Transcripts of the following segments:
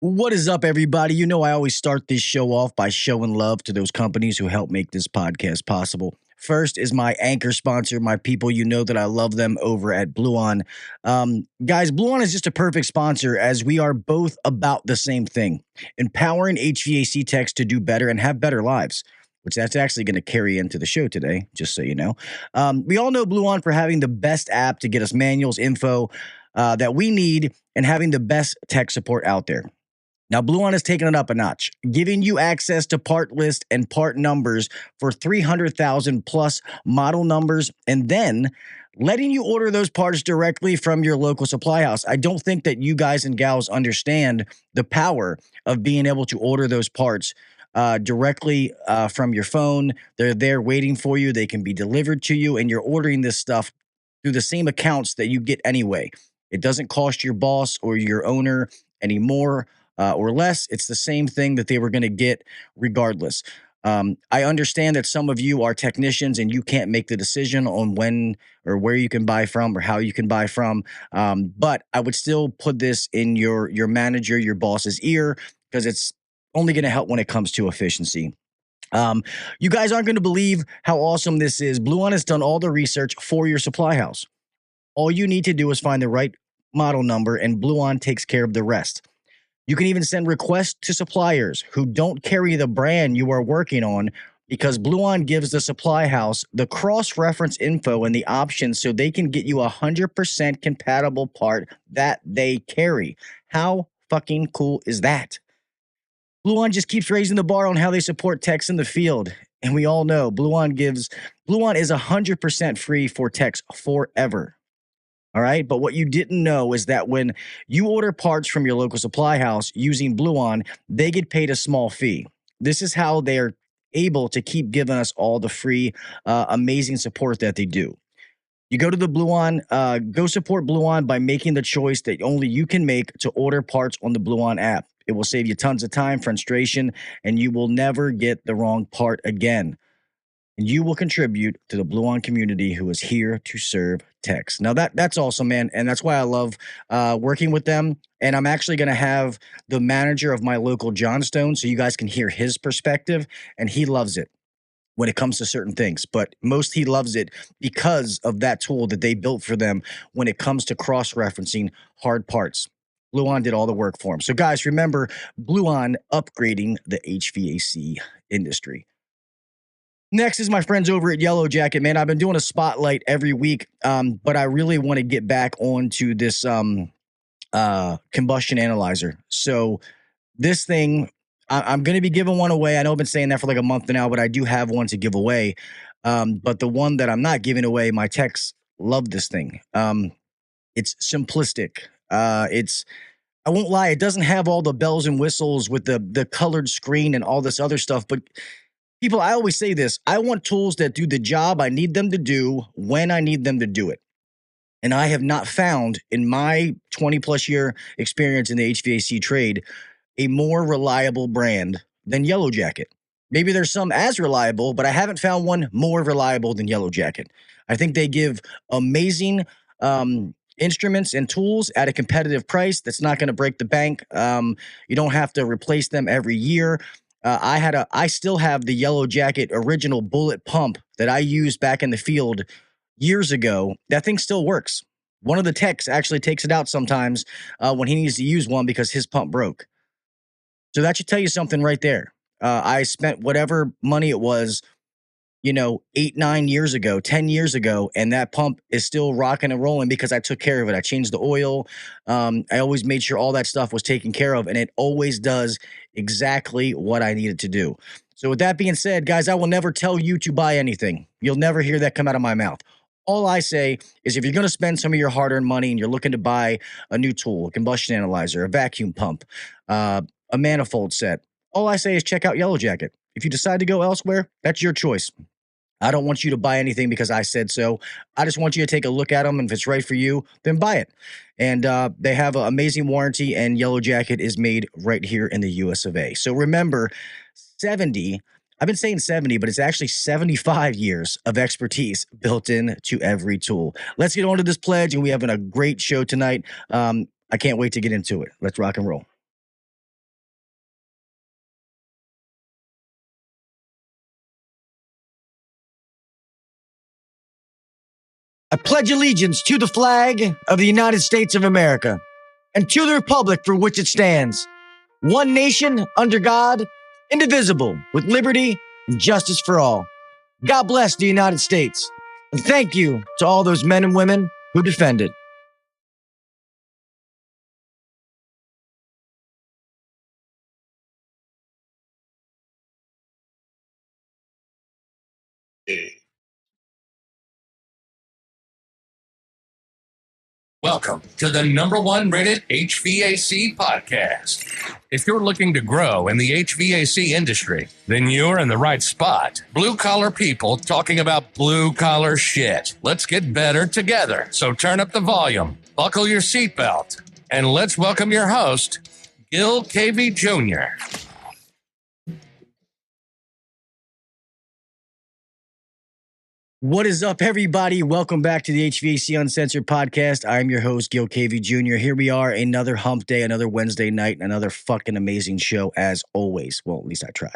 What is up, everybody? You know, I always start this show off by showing love to those companies who help make this podcast possible. First is my anchor sponsor, my people. You know that I love them over at Bluon. Guys, Bluon is just a perfect sponsor as we are both about the same thing, empowering HVAC techs to do better and have better lives, which that's actually going to carry into the show today, just so you know. We all know Bluon for having the best app to get us manuals, info that we need, and having the best tech support out there. Now, Bluon has taken it up a notch, giving you access to part list and part numbers for 300,000 plus model numbers, and then letting you order those parts directly from your local supply house. I don't think that you guys and gals understand the power of being able to order those parts directly from your phone. They're there waiting for you. They can be delivered to you, and you're ordering this stuff through the same accounts that you get anyway. It doesn't cost your boss or your owner any more or less. It's the same thing that they were going to get regardless. I understand that some of you are technicians and you can't make the decision on when or where you can buy from or how you can buy from. But I would still put this in your manager, your boss's ear, because it's only going to help when it comes to efficiency. You guys aren't going to believe how awesome this is. Bluon has done all the research for your supply house. All you need to do is find the right model number, and Bluon takes care of the rest. You can even send requests to suppliers who don't carry the brand you are working on, because Bluon gives the supply house the cross-reference info and the options so they can get you 100% compatible part that they carry. How fucking cool is that? Bluon just keeps raising the bar on how they support techs in the field. And we all know Bluon is 100% free for techs forever. All right. But what you didn't know is that when you order parts from your local supply house using Bluon, they get paid a small fee. This is how they're able to keep giving us all the free, amazing support that they do. You go to the Bluon, go support Bluon by making the choice that only you can make to order parts on the Bluon app. It will save you tons of time, frustration, and you will never get the wrong part again. And you will contribute to the Bluon community who is here to serve techs. Now that's awesome, man. And that's why I love working with them. And I'm actually going to have the manager of my local Johnstone so you guys can hear his perspective. And he loves it when it comes to certain things. But most he loves it because of that tool that they built for them when it comes to cross-referencing hard parts. Bluon did all the work for him. So guys, remember Bluon upgrading the HVAC industry. Next is my friends over at Yellow Jacket, man. I've been doing a spotlight every week, but I really want to get back onto this combustion analyzer. So this thing, I'm going to be giving one away. I know I've been saying that for like a month now, but I do have one to give away. But the one that I'm not giving away, my techs love this thing. It's simplistic. I won't lie, it doesn't have all the bells and whistles with the colored screen and all this other stuff, but people, I always say this. I want tools that do the job I need them to do when I need them to do it. And I have not found in my 20-plus year experience in the HVAC trade a more reliable brand than Yellow Jacket. Maybe there's some as reliable, but I haven't found one more reliable than Yellow Jacket. I think they give amazing instruments and tools at a competitive price that's not going to break the bank. You don't have to replace them every year. I still have the Yellow Jacket original bullet pump that I used back in the field years ago. That thing still works. One of the techs actually takes it out sometimes when he needs to use one because his pump broke. So that should tell you something right there. I spent whatever money it was, 8, 9 years ago, 10 years ago, and that pump is still rocking and rolling because I took care of it. I changed the oil. I always made sure all that stuff was taken care of, and it always does exactly what I need it to do. So with that being said, guys, I will never tell you to buy anything. You'll never hear that come out of my mouth. All I say is if you're going to spend some of your hard-earned money and you're looking to buy a new tool, a combustion analyzer, a vacuum pump, a manifold set, all I say is check out Yellow Jacket. If you decide to go elsewhere, that's your choice. I don't want you to buy anything because I said so. I just want you to take a look at them, and if it's right for you, then buy it. And they have an amazing warranty, and Yellow Jacket is made right here in the US of A. So remember, I've been saying 70, but it's actually 75 years of expertise built into every tool. Let's get on to this pledge, and we have a great show tonight. I can't wait to get into it. Let's rock and roll. I pledge allegiance to the flag of the United States of America and to the republic for which it stands, one nation under God, indivisible, with liberty and justice for all. God bless the United States, and thank you to all those men and women who defend it. Welcome to the #1 rated HVAC podcast. If you're looking to grow in the HVAC industry, then you're in the right spot. Blue collar people talking about blue collar shit. Let's get better together. So turn up the volume, buckle your seatbelt, and let's welcome your host, Gil Cavey Jr. What is up, everybody? Welcome back to the HVAC Uncensored Podcast. I'm your host, Gil Cavey Jr. Here we are, another hump day, another Wednesday night, another fucking amazing show, as always. Well, at least I try.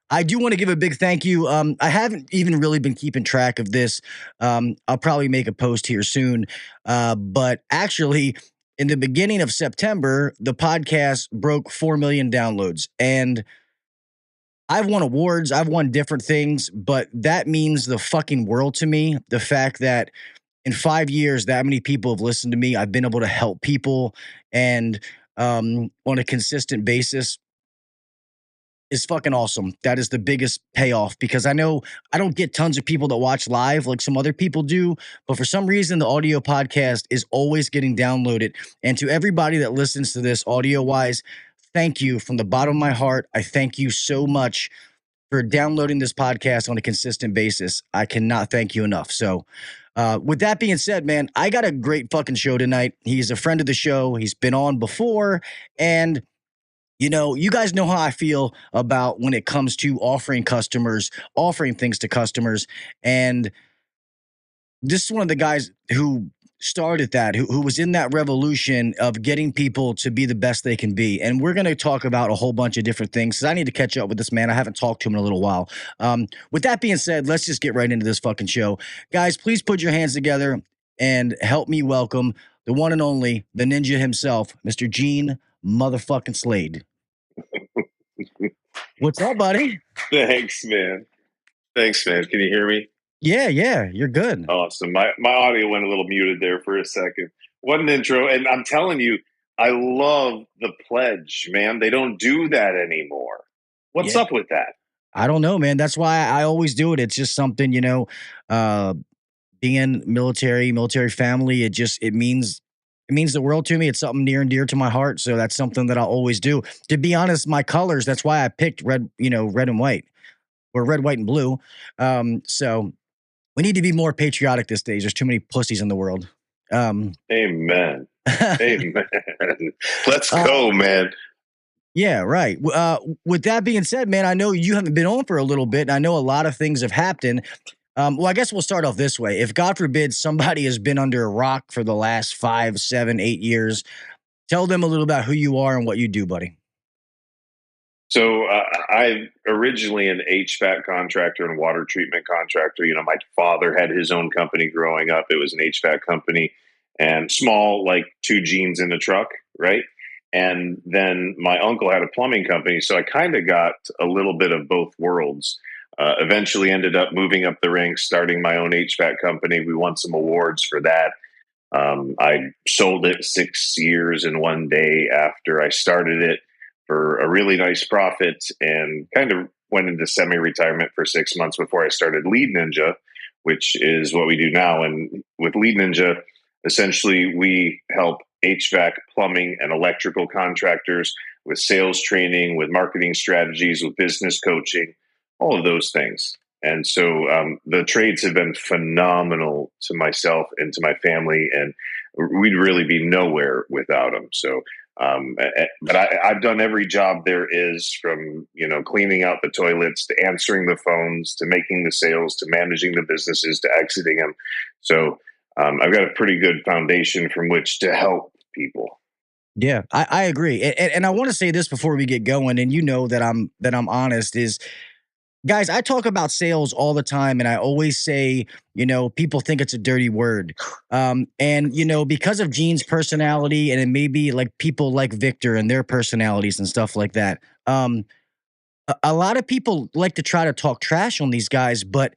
I do want to give a big thank you. I haven't even really been keeping track of this. I'll probably make a post here soon. But actually, in the beginning of September, the podcast broke 4 million downloads. And I've won awards, I've won different things, but that means the fucking world to me. The fact that in 5 years, that many people have listened to me, I've been able to help people, and on a consistent basis is fucking awesome. That is the biggest payoff, because I know I don't get tons of people that watch live like some other people do, but for some reason, the audio podcast is always getting downloaded. And to everybody that listens to this audio-wise, thank you from the bottom of my heart. I thank you so much for downloading this podcast on a consistent basis. I cannot thank you enough. So with that being said, man, I got a great fucking show tonight. He's a friend of the show. He's been on before. And, you know, you guys know how I feel about when it comes to offering things to customers. And this is one of the guys who started that, who was in that revolution of getting people to be the best they can be. And we're going to talk about a whole bunch of different things, because I need to catch up with this man. I haven't talked to him in a little while. With that being said, let's just get right into this fucking show. Guys, please put your hands together and help me welcome the one and only, the ninja himself, Mr. Gene motherfucking Slade. What's up, buddy? Thanks, man. Can you hear me? Yeah, you're good. Awesome. My audio went a little muted there for a second. What an intro. And I'm telling you, I love the pledge, man. They don't do that anymore. What's up with that? I don't know, man. That's why I always do it. It's just something, you know, being military family, it means the world to me. It's something near and dear to my heart. So that's something that I'll always do. To be honest, my colors, that's why I picked red and white, or red, white, and blue. So we need to be more patriotic these days. There's too many pussies in the world. Amen. Amen. Let's go, man. Yeah, right. With that being said, man, I know you haven't been on for a little bit, and I know a lot of things have happened. Well, I guess we'll start off this way. If, God forbid, somebody has been under a rock for the last 5, 7, 8 years, tell them a little about who you are and what you do, buddy. So I'm originally an HVAC contractor and water treatment contractor. You know, my father had his own company growing up. It was an HVAC company, and small, like 2 jeans in a truck, right? And then my uncle had a plumbing company. So I kind of got a little bit of both worlds. Eventually ended up moving up the ranks, starting my own HVAC company. We won some awards for that. I sold it 6 years in one day after I started it, for a really nice profit, and kind of went into semi-retirement for 6 months before I started Lead Ninja, which is what we do now. And with Lead Ninja, essentially we help HVAC, plumbing, and electrical contractors with sales training, with marketing strategies, with business coaching, all of those things. And so the trades have been phenomenal to myself and to my family, and we'd really be nowhere without them. So but I've done every job there is, from, you know, cleaning out the toilets to answering the phones to making the sales to managing the businesses to exiting them. So I've got a pretty good foundation from which to help people. Yeah, I agree. And I want to say this before we get going, and you know that I'm honest, is Guys, I talk about sales all the time, and I always say, people think it's a dirty word. And because of Gene's personality, and it may be like people like Victor and their personalities and stuff like that, a lot of people like to try to talk trash on these guys, but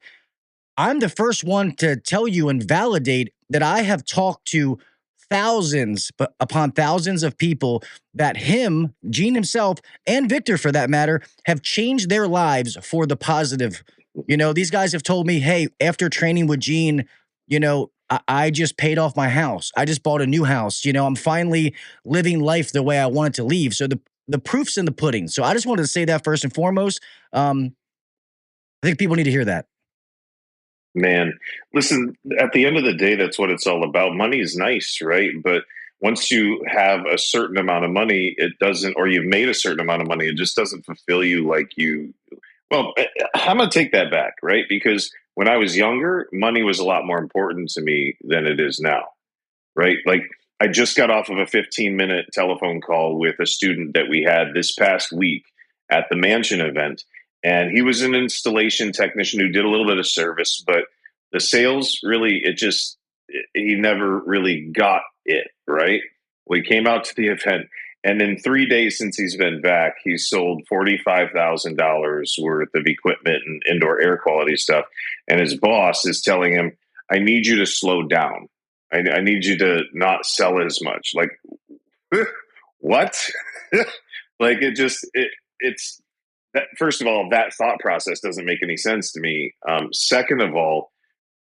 I'm the first one to tell you and validate that I have talked to thousands, but upon thousands of people that Gene himself, and Victor for that matter, have changed their lives for the positive. These guys have told me, hey, after training with Gene, I just paid off my house. I just bought a new house. I'm finally living life the way I wanted to live. So the proof's in the pudding. So I just wanted to say that first and foremost. I think people need to hear that. Man, listen, at the end of the day, that's what it's all about. Money is nice, right? But once you have a certain amount of money, it doesn't, or you've made a certain amount of money, it just doesn't fulfill you like you. Well, I'm going to take that back, right? Because when I was younger, money was a lot more important to me than it is now, right? Like I just got off of a 15-minute telephone call with a student that we had this past week at the Mansion event. And he was an installation technician who did a little bit of service, but the sales really, he never really got it, right? Well, he came out to the event, and in 3 days since he's been back, he's sold $45,000 worth of equipment and indoor air quality stuff. And his boss is telling him, I need you to slow down. I need you to not sell as much. Like, what? Like, it's, that, first of all, that thought process doesn't make any sense to me. Second of all,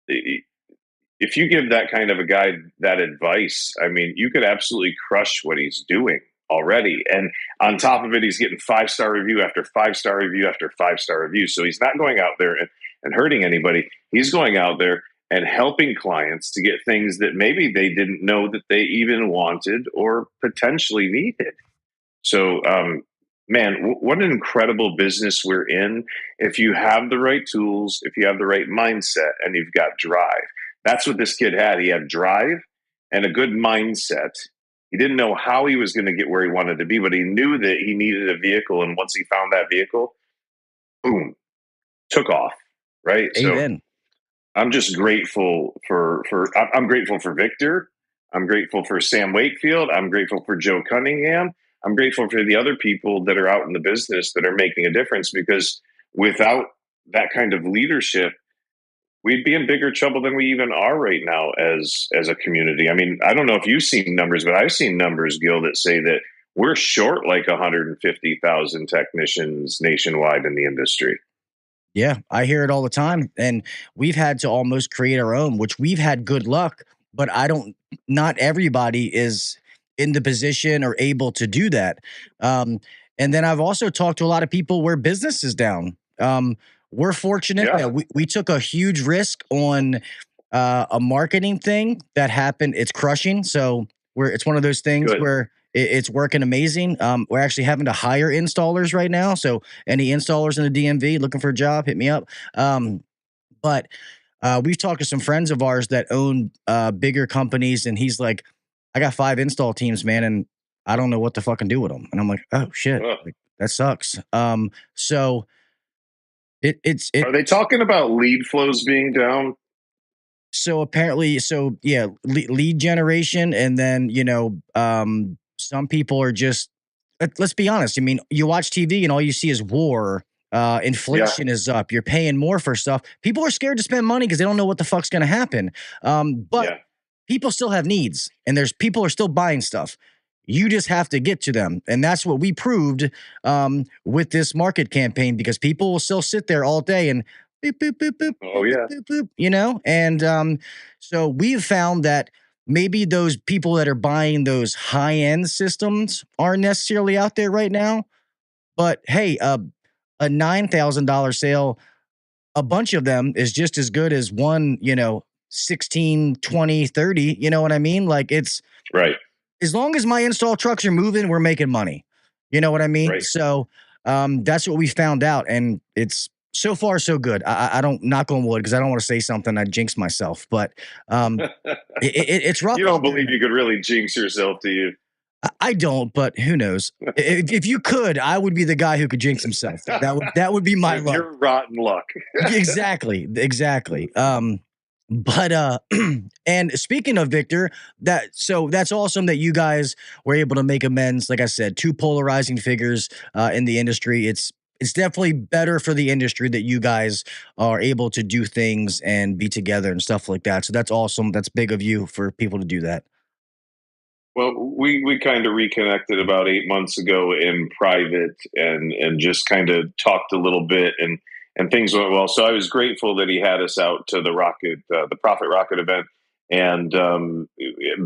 if you give that kind of a guy that advice, I mean, you could absolutely crush what he's doing already. And on top of it, he's getting 5-star review after 5-star review after 5-star review. So he's not going out there and hurting anybody. He's going out there and helping clients to get things that maybe they didn't know that they even wanted or potentially needed. So, man, what an incredible business we're in. If you have the right tools, if you have the right mindset, and you've got drive. That's what this kid had. He had drive and a good mindset. He didn't know how he was going to get where he wanted to be, but he knew that he needed a vehicle. And once he found that vehicle, boom, took off, right? Amen. So I'm just grateful I'm grateful for Victor. I'm grateful for Sam Wakefield. I'm grateful for Joe Cunningham. I'm grateful for the other people that are out in the business that are making a difference, because without that kind of leadership, we'd be in bigger trouble than we even are right now as a community. I mean, I don't know if you've seen numbers, but I've seen numbers, Gil, that say that we're short like 150,000 technicians nationwide in the industry. Yeah, I hear it all the time. And we've had to almost create our own, which we've had good luck, but not everybody is in the position or able to do that. And then I've also talked to a lot of people where business is down. We're fortunate that we took a huge risk on a marketing thing that happened. It's crushing. So it's one of those things where it's working amazing. We're actually having to hire installers right now. So any installers in the DMV looking for a job, hit me up. But we've talked to some friends of ours that own bigger companies, and he's like, I got 5 install teams, man, and I don't know what to fucking do with them. And I'm like, oh shit, like, that sucks. So are they talking about lead flows being down? So apparently, lead generation, and then some people are just. Let's be honest. I mean, you watch TV and all you see is war. Inflation is up. You're paying more for stuff. People are scared to spend money because they don't know what the fuck's going to happen. But people still have needs, and people are still buying stuff. You just have to get to them. And that's what we proved with this market campaign, because people will still sit there all day and boop, boop, boop, boop, boop, boop, And so we've found that maybe those people that are buying those high-end systems aren't necessarily out there right now. But hey, a $9,000 sale, a bunch of them is just as good as one, 16, 20, 30. You know what I mean? Like, it's right. As long as my install trucks are moving, we're making money. You know what I mean? Right. So that's what we found out. And it's so far so good. I don't, knock on wood, because I don't want to say something I jinx myself. But it's rough. You don't believe you could really jinx yourself, do you? I don't, but who knows? If you could, I would be the guy who could jinx himself. That would be my luck. You're rotten luck. Exactly. But and speaking of Victor, that's awesome that you guys were able to make amends. Like I said, two polarizing figures in the industry. It's definitely better for the industry that you guys are able to do things and be together and stuff like that. So that's awesome. That's big of you for people to do that. Well, we kind of reconnected about 8 months ago in private and just kind of talked a little bit and things went well. So I was grateful that he had us out to the Profit Rocket event. And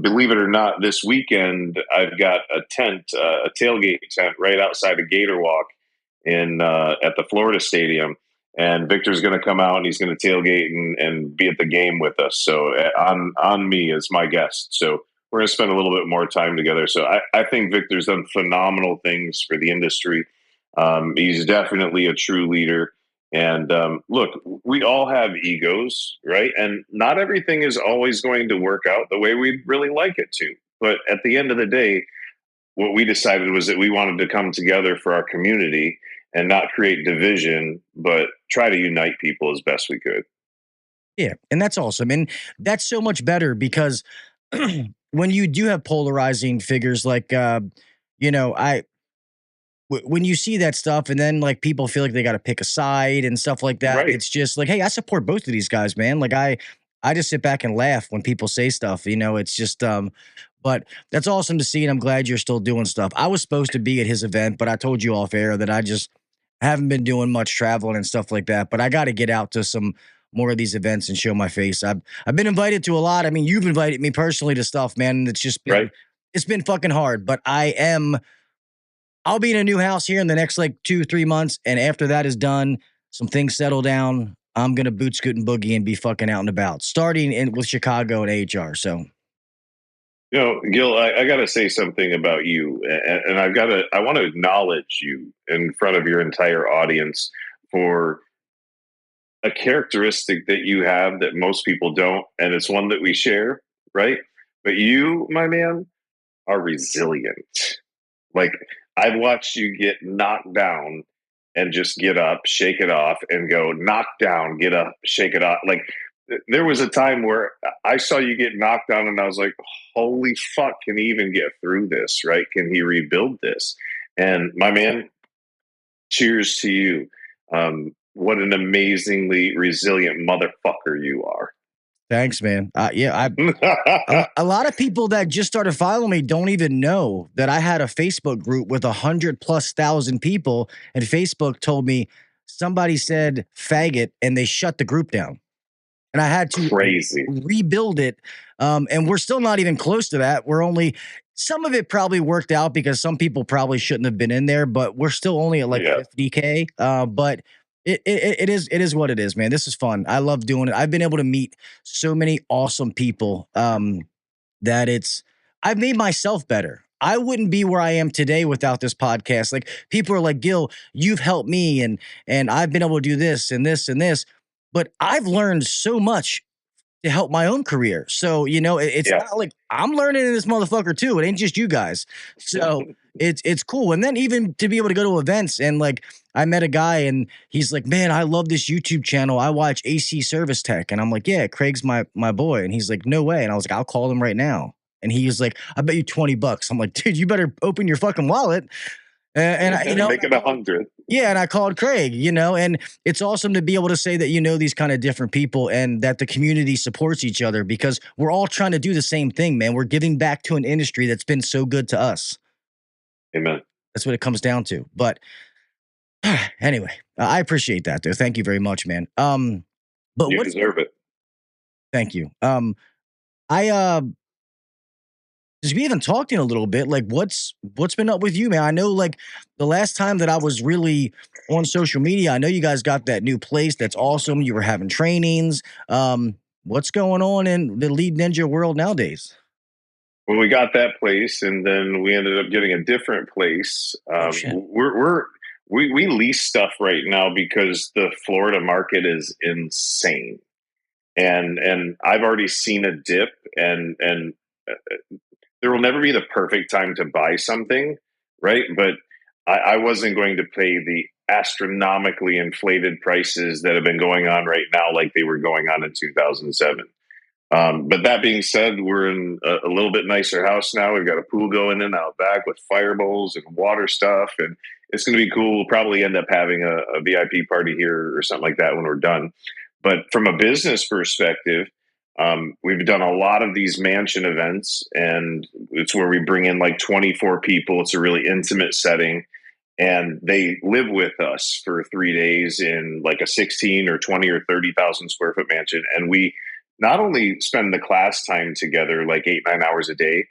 believe it or not, this weekend I've got a tent, a tailgate tent right outside of Gator Walk in at the Florida Stadium. And Victor's going to come out and he's going to tailgate and be at the game with us. So on me as my guest. So we're going to spend a little bit more time together. So I think Victor's done phenomenal things for the industry. He's definitely a true leader. And look, we all have egos, right? And not everything is always going to work out the way we'd really like it to. But at the end of the day, what we decided was that we wanted to come together for our community and not create division, but try to unite people as best we could. Yeah, and that's awesome. And that's so much better because when you do have polarizing figures like you know, when you see that stuff and then like people feel like they got to pick a side and stuff like that, Right. it's just like, hey, I support both of these guys, man. Like I just sit back and laugh when people say stuff, it's just but that's awesome to see and I'm glad you're still doing stuff. I was supposed to be at his event, but I told you off air that I just haven't been doing much traveling and stuff like that, but I got to get out to some more of these events and show my face. I've been invited to a lot. I mean, you've invited me personally to stuff, man, and it's just been Right. it's been fucking hard, but I'll be in a new house here in the next like 2-3 months. And after that is done, some things settle down. I'm going to boot, scoot, and boogie and be fucking out and about, starting with Chicago and AHR. So, Gil, I got to say something about you. And I want to acknowledge you in front of your entire audience for a characteristic that you have that most people don't. And it's one that we share, right? But you, my man, are resilient. Like, I've watched you get knocked down and just get up, shake it off, and go knock down, get up, shake it off. Like there was a time where I saw you get knocked down, and I was like, "Holy fuck! Can he even get through this? Right? Can he rebuild this?" And my man, cheers to you. What an amazingly resilient motherfucker you are. thanks, man. A lot of people that just started following me don't even know that I had a Facebook group with 100,000+ people, and Facebook told me somebody said faggot, and they shut the group down, and I had to Crazy. rebuild it. And we're still not even close to that. Some of it probably worked out because some people probably shouldn't have been in there, but we're still only at like 50K. But it is what it is, man. This is fun. I love doing it. I've been able to meet so many awesome people that I've made myself better. I wouldn't be where I am today without this podcast. Like people are like, Gil, you've helped me and I've been able to do this and this and this, but I've learned so much to help my own career. So, it's not like I'm learning in this motherfucker too. It ain't just you guys. So it's cool. And then even to be able to go to events and like, I met a guy and he's like, man, I love this YouTube channel. I watch AC Service Tech. And I'm like, yeah, Craig's my boy. And he's like, no way. And I was like, I'll call him right now. And he was like, I bet you $20. I'm like, dude, you better open your fucking wallet. And make it 100. Yeah, and I called Craig, and it's awesome to be able to say that these kind of different people and that the community supports each other because we're all trying to do the same thing, man. We're giving back to an industry that's been so good to us. Amen. That's what it comes down to. But anyway, I appreciate that, though. Thank you very much, man. But you deserve it. Thank you. Just we haven't talked in a little bit. Like, what's been up with you, man? I know, like, the last time that I was really on social media, I know you guys got that new place. That's awesome. You were having trainings. What's going on in the Lead Ninja world nowadays? Well, we got that place, and then we ended up getting a different place. We lease stuff right now because the Florida market is insane, and I've already seen a dip, and there will never be the perfect time to buy something, right? But I wasn't going to pay the astronomically inflated prices that have been going on right now, like they were going on in 2007. But that being said, we're in a little bit nicer house now. We've got a pool going in out back with fire bowls and water stuff, and it's going to be cool. We'll probably end up having a VIP party here or something like that when we're done. But from a business perspective, we've done a lot of these mansion events, and it's where we bring in like 24 people. It's a really intimate setting, and they live with us for 3 days in like a 16 or 20 or 30,000 square foot mansion. And we not only spend the class time together, like 8-9 hours a day,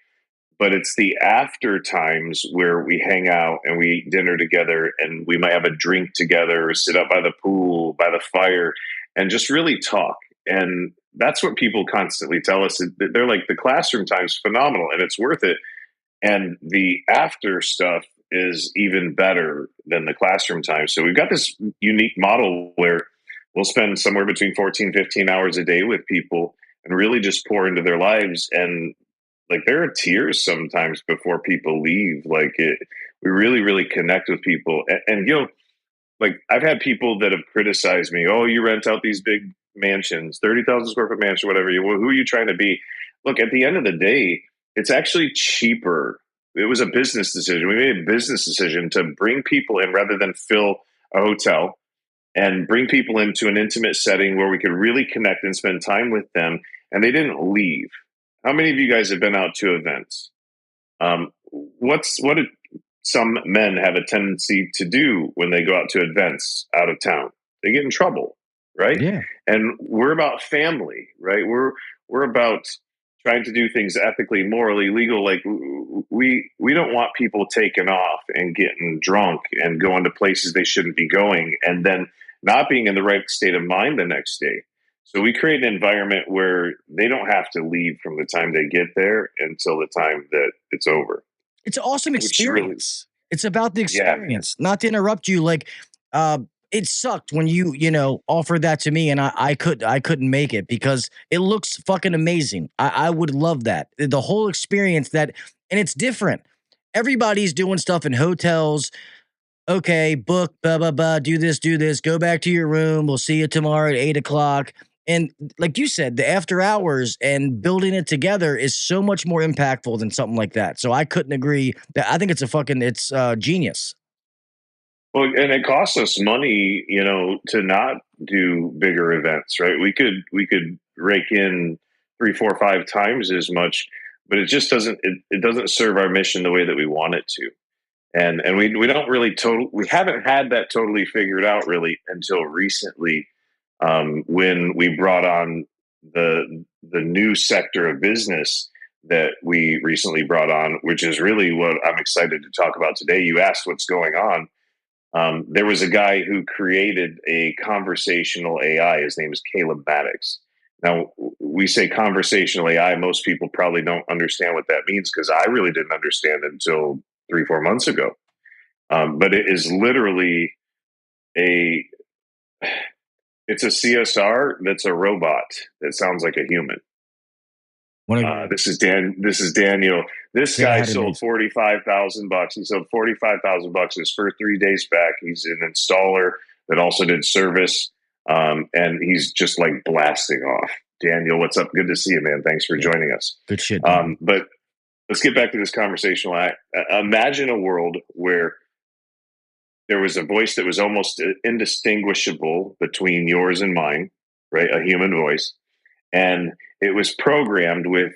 but it's the after times where we hang out and we eat dinner together, and we might have a drink together or sit up by the pool, by the fire, and just really talk. And that's what people constantly tell us. They're like, the classroom time's phenomenal and it's worth it. And the after stuff is even better than the classroom time. So we've got this unique model where we'll spend somewhere between 14, 15 hours a day with people and really just pour into their lives. And like, there are tears sometimes before people leave. Like, we really, really connect with people. And, you know, like, I've had people that have criticized me. Oh, you rent out these big mansions, 30,000 square foot mansion, whatever. Who are you trying to be? Look, at the end of the day, it's actually cheaper. It was a business decision. We made a business decision to bring people in rather than fill a hotel, and bring people into an intimate setting where we could really connect and spend time with them. And they didn't leave. How many of you guys have been out to events? What did some men have a tendency to do when they go out to events out of town? They get in trouble, right? Yeah. And we're about family, right? We're about trying to do things ethically, morally, legal. Like, we don't want people taking off and getting drunk and going to places they shouldn't be going, and then not being in the right state of mind the next day. So we create an environment where they don't have to leave from the time they get there until the time that it's over. It's an awesome experience. It's about the Yeah, man. experience. Not to interrupt you, like, it sucked when you offered that to me, and I couldn't make it because it looks fucking amazing. I would love that. The whole experience, and it's different. Everybody's doing stuff in hotels. Okay, book, blah, blah, blah, do this, go back to your room. We'll see you tomorrow at 8:00. And like you said, the after hours and building it together is so much more impactful than something like that. So I couldn't agree. I think it's genius. Well, and it costs us money, to not do bigger events, right? We could rake in 3, 4, 5 times as much, but it just doesn't. It doesn't serve our mission the way that we want it to. And we don't really we haven't had that totally figured out really until recently, when we brought on the new sector of business that we recently brought on, which is really what I'm excited to talk about today. You asked what's going on. There was a guy who created a conversational AI. His name is Caleb Maddox. Now, we say conversational AI. Most people probably don't understand what that means, because I really didn't understand it until 3-4 months ago. But it is literally it's a CSR that's a robot that sounds like a human. This is Daniel. This guy sold $45,000. He sold $45,000 his first 3 days back. He's an installer that also did service, and he's just like blasting off. Daniel, what's up? Good to see you, man. Thanks for joining us. Good shit. But let's get back to this conversational act. Imagine a world where there was a voice that was almost indistinguishable between yours and mine, right? A human voice. And it was programmed with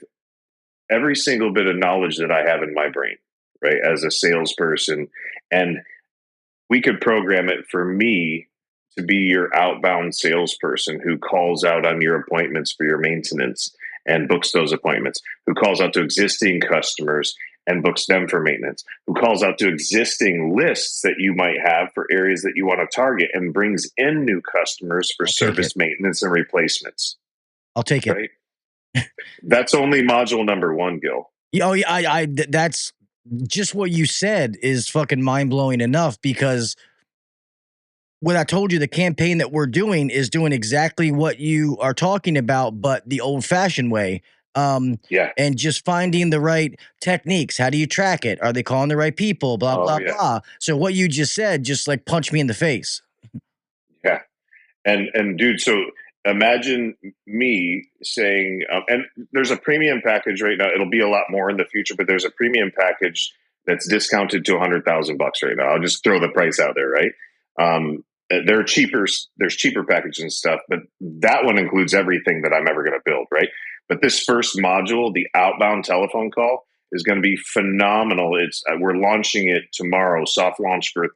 every single bit of knowledge that I have in my brain, right? As a salesperson. And we could program it for me to be your outbound salesperson who calls out on your appointments for your maintenance and books those appointments, who calls out to existing customers and books them for maintenance, who calls out to existing lists that you might have for areas that you want to target and brings in new customers for service maintenance and replacements. I'll take it. Right? That's only module number 1, Gil. Oh, yeah, that's just what you said is fucking mind-blowing enough, because what I told you, the campaign that we're doing is doing exactly what you are talking about, but the old-fashioned way. Yeah. And just finding the right techniques. How do you track it? Are they calling the right people? Blah, Oh, blah, yeah. blah. So what you just said, just like punch me in the face. Yeah. And dude, so imagine me saying, and there's a premium package right now. It'll be a lot more in the future, but there's a premium package that's discounted to $100,000 right now. I'll just throw the price out there, right? There are cheaper. There's cheaper packages and stuff, but that one includes everything that I'm ever going to build, right? But this first module, the outbound telephone call, is going to be phenomenal. It's we're launching it tomorrow, soft launch for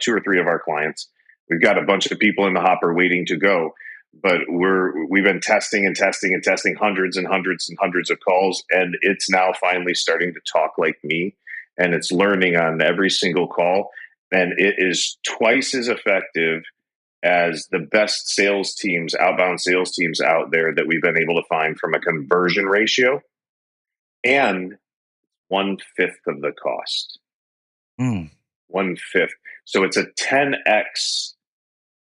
2 or 3 of our clients. We've got a bunch of people in the hopper waiting to go, but we've been testing and testing and testing hundreds and hundreds and hundreds of calls, and it's now finally starting to talk like me, and it's learning on every single call, and it is twice as effective as the best sales teams, outbound sales teams out there that we've been able to find from a conversion ratio, and 1/5 of the cost. 1/5. So it's a 10x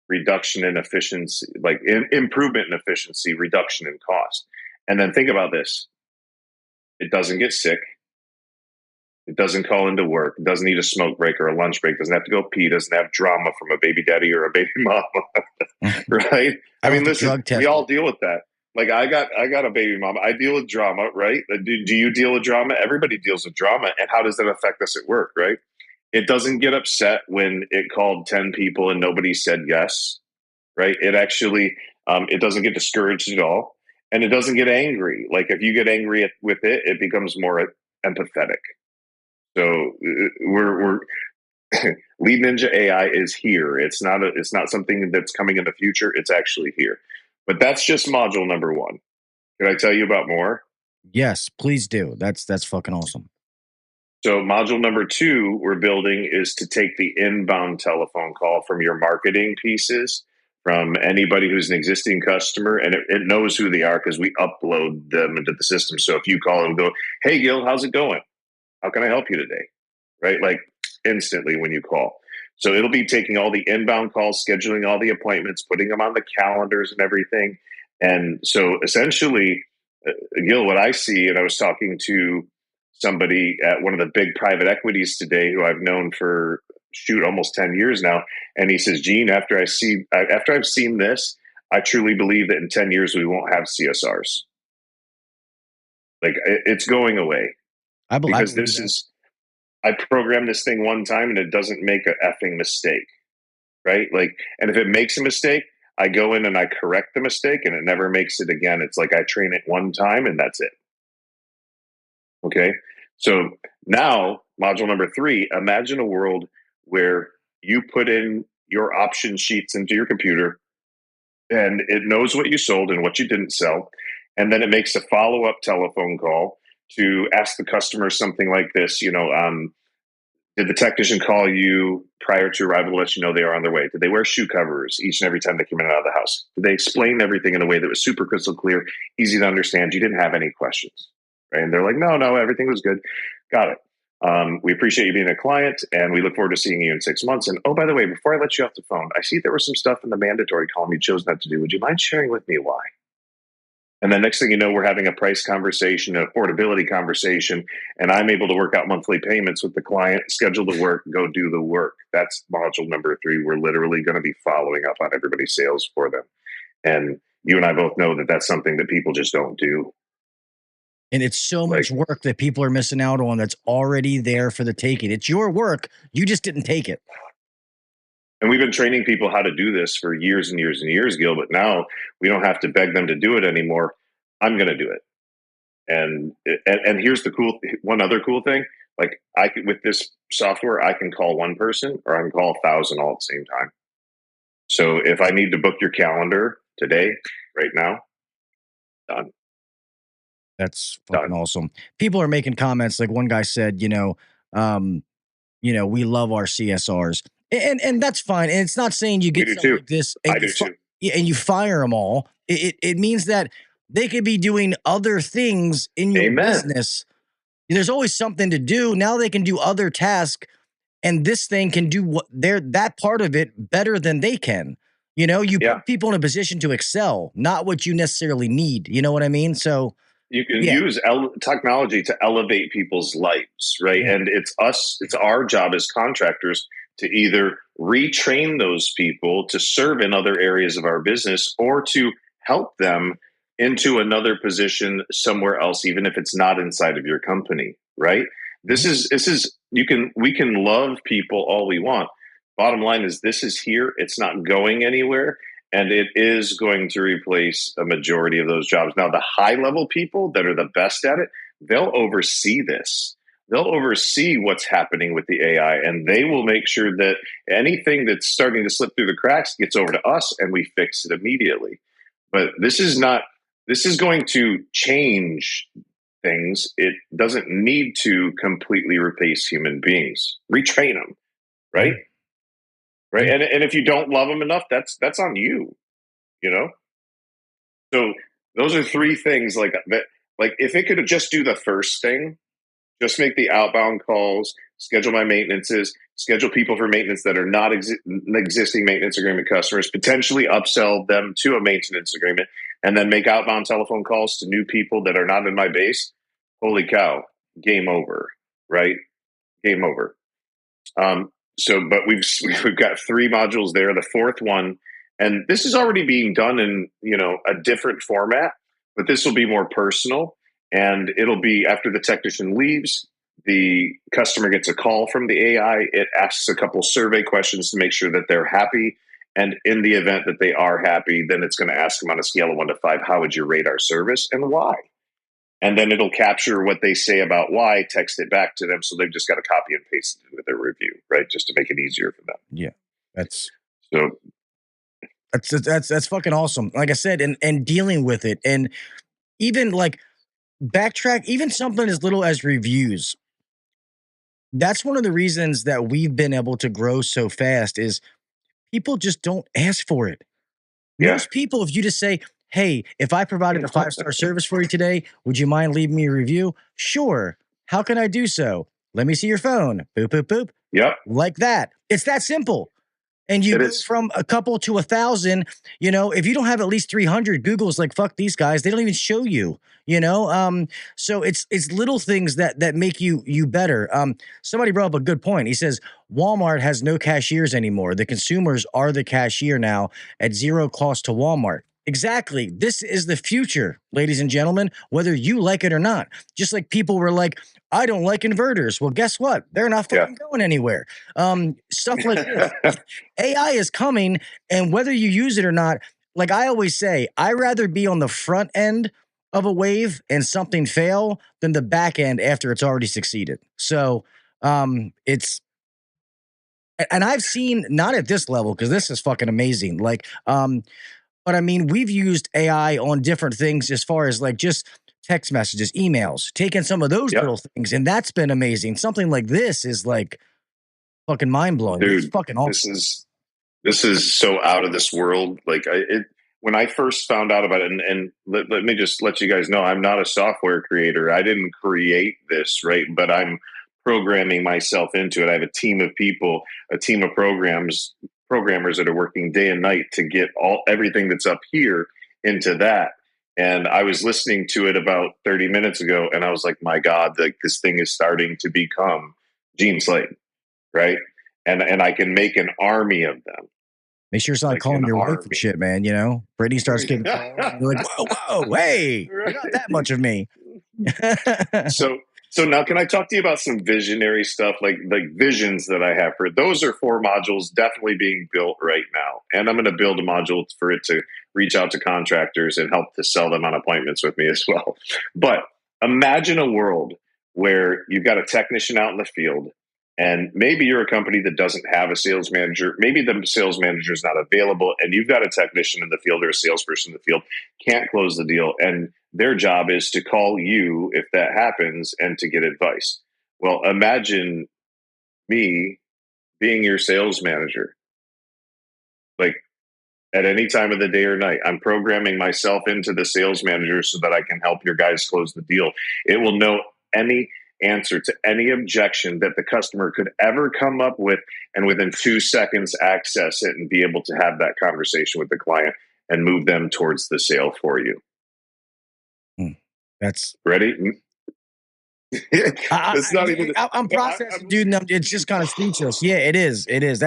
reduction in efficiency, like improvement in efficiency, reduction in cost. And then think about this. It doesn't get sick. It doesn't call into work. It doesn't need a smoke break or a lunch break. Doesn't have to go pee. Doesn't have drama from a baby daddy or a baby mama, right? I mean, listen, we all deal with that. Like I got a baby mama. I deal with drama, right? Do you deal with drama? Everybody deals with drama. And how does that affect us at work, right? It doesn't get upset when it called 10 people and nobody said yes, right? It actually, it doesn't get discouraged at all. And it doesn't get angry. Like if you get angry with it, it becomes more empathetic. So we're Lead Ninja AI is here. It's not something that's coming in the future. It's actually here. But that's just module number 1. Can I tell you about more? Yes, please do. That's fucking awesome. So module number 2 we're building is to take the inbound telephone call from your marketing pieces, from anybody who's an existing customer, and it knows who they are because we upload them into the system. So if you call and go, "Hey Gil, how's it going? How can I help you today?" Right? Like instantly when you call. So it'll be taking all the inbound calls, scheduling all the appointments, putting them on the calendars and everything. And so essentially, Gil, what I see, and I was talking to somebody at one of the big private equities today who I've known for almost 10 years now. And he says, "Gene, after I've seen this, I truly believe that in 10 years, we won't have CSRs. Like it's going away." Because I programmed this thing one time and it doesn't make an effing mistake, right? Like, and if it makes a mistake, I go in and I correct the mistake and it never makes it again. It's like I train it one time and that's it. Okay. So now module number 3, imagine a world where you put in your option sheets into your computer and it knows what you sold and what you didn't sell. And then it makes a follow-up telephone call to ask the customer something like this, did the technician call you prior to arrival to let you know they are on their way? Did they wear shoe covers each and every time they came in and out of the house? Did they explain everything in a way that was super crystal clear, easy to understand? You didn't have any questions, right? And they're like, no, everything was good. Got it. We appreciate you being a client and we look forward to seeing you in 6 months. And oh, by the way, before I let you off the phone, I see there was some stuff in the mandatory column you chose not to do. Would you mind sharing with me why? And then next thing you know, we're having a price conversation, an affordability conversation, and I'm able to work out monthly payments with the client, schedule the work, go do the work. That's module number 3. We're literally going to be following up on everybody's sales for them. And you and I both know that that's something that people just don't do. And it's so much work that people are missing out on that's already there for the taking. It's your work. You just didn't take it. And we've been training people how to do this for years and years and years, Gil, but now we don't have to beg them to do it anymore. I'm going to do it. And here's the one other cool thing. Like with this software, I can call one person or I can call 1,000 all at the same time. So if I need to book your calendar today, right now, done. That's fucking awesome. People are making comments. Like one guy said, we love our CSRs. And that's fine. And it's not saying you get something like this and, I do too. And you fire them all. It means that they could be doing other things in your business. There's always something to do. Now they can do other tasks, and this thing can do that part of it better than they can. You put people in a position to excel, not what you necessarily need. You know what I mean? So You can use technology to elevate people's lives, right? Yeah. And it's our job as contractors to either retrain those people to serve in other areas of our business or to help them into another position somewhere else, even if it's not inside of your company, right? This is we can love people all we want. Bottom line is this is here. It's not going anywhere. And it is going to replace a majority of those jobs. Now, the high level people that are the best at it, they'll oversee this. They'll oversee what's happening with the AI, and they will make sure that anything that's starting to slip through the cracks gets over to us and we fix it immediately. But this is going to change things. It doesn't need to completely replace human beings. Retrain them, right? Right. And if you don't love them enough, that's on you, you know? So those are three things like that. Like if it could just do the first thing, just make the outbound calls, schedule my maintenances, schedule people for maintenance that are not existing maintenance agreement customers, potentially upsell them to a maintenance agreement, and then make outbound telephone calls to new people that are not in my base. Holy cow, game over, right? Game over. But we've got three modules there. The fourth one, and this is already being done in a different format, but this will be more personal, and it'll be after the technician leaves, the customer gets a call from the AI. It asks a couple survey questions to make sure that they're happy, and in the event that they are happy, then it's going to ask them on a scale of 1 to 5, how would you rate our service and why? And then it'll capture what they say about why, text it back to them. So they've just got to copy and paste it with their review, right? Just to make it easier for them. Yeah. That's fucking awesome. Like I said, and dealing with it, and even like backtrack, even something as little as reviews. That's one of the reasons that we've been able to grow so fast is people just don't ask for it. Yeah. Most people, if you just say, hey, if I provided a 5-star service for you today, would you mind leaving me a review? Sure. How can I do so? Let me see your phone. Boop, boop, boop. Yep. Like that. It's that simple. And you go from a couple to 1,000, if you don't have at least 300, Google's like, fuck these guys. They don't even show you, So it's little things that make you better. Somebody brought up a good point. He says, Walmart has no cashiers anymore. The consumers are the cashier now at zero cost to Walmart. Exactly. This is the future, ladies and gentlemen, whether you like it or not. Just like people were like, I don't like inverters. Well, guess what? They're not fucking going anywhere. Stuff like this. AI is coming, and whether you use it or not, like I always say, I'd rather be on the front end of a wave and something fail than the back end after it's already succeeded. So and I've seen, not at this level, because this is fucking amazing. But I mean, we've used AI on different things as far as like just text messages, emails, taking some of those little things. And that's been amazing. Something like this is like fucking mind blowing. Dude, it's fucking awesome. This is so out of this world. Like when I first found out about it, and let me just let you guys know, I'm not a software creator. I didn't create this, right? But I'm programming myself into it. I have a team of people, a team of programmers that are working day and night to get everything that's up here into that. And I was listening to it about 30 minutes ago, and I was like, my God, like this thing is starting to become Gene Slade, right? And I can make an army of them. Make sure it's not like calling your wife and shit, man. Brittany starts getting calls. You're like, whoa, hey, not that much of me. So now can I talk to you about some visionary stuff, like visions that I have for it? Those are 4 modules definitely being built right now. And I'm going to build a module for it to reach out to contractors and help to sell them on appointments with me as well. But imagine a world where you've got a technician out in the field, and maybe you're a company that doesn't have a sales manager. Maybe the sales manager is not available, and you've got a technician in the field or a salesperson in the field, can't close the deal. And their job is to call you if that happens and to get advice. Well, imagine me being your sales manager. Like at any time of the day or night, I'm programming myself into the sales manager so that I can help your guys close the deal. It will know any answer to any objection that the customer could ever come up with, and within 2 seconds access it and be able to have that conversation with the client and move them towards the sale for you. That's ready. It's not even. I'm processing, dude. And it's just kind of speechless. Yeah, it is. It is.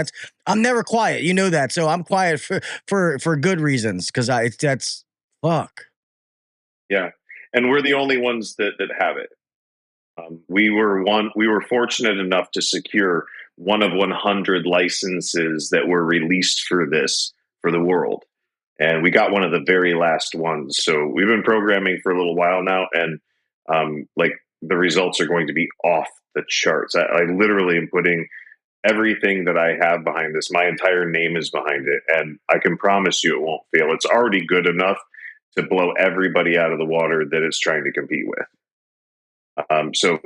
I'm never quiet. You know that. So I'm quiet for good reasons because that's fuck. Yeah, and we're the only ones that have it. We were fortunate enough to secure one of 100 licenses that were released for the world, and we got one of the very last ones. So we've been programming for a little while now, and like the results are going to be off the charts. I literally am putting everything that I have behind this. My entire name is behind it, and I can promise you it won't fail. It's already good enough to blow everybody out of the water that it's trying to compete with. So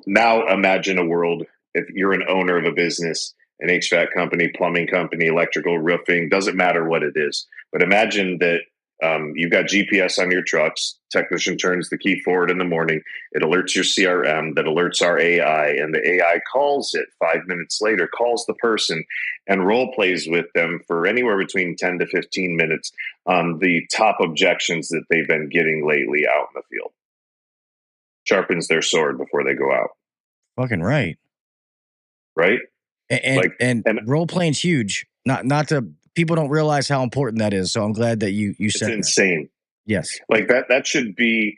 now imagine a world if you're an owner of a business, an HVAC company, plumbing company, electrical, roofing, doesn't matter what it is. But imagine that you've got GPS on your trucks. Technician turns the key forward in the morning. It alerts your CRM that alerts our AI, and the AI calls it 5 minutes later, calls the person and role plays with them for anywhere between 10 to 15 minutes on the top objections that they've been getting lately out in the field. Sharpens their sword before they go out. Fucking right. Right? And role playing's huge. Not to people don't realize how important that is. So I'm glad that you said it's insane. That. Yes. Like that should be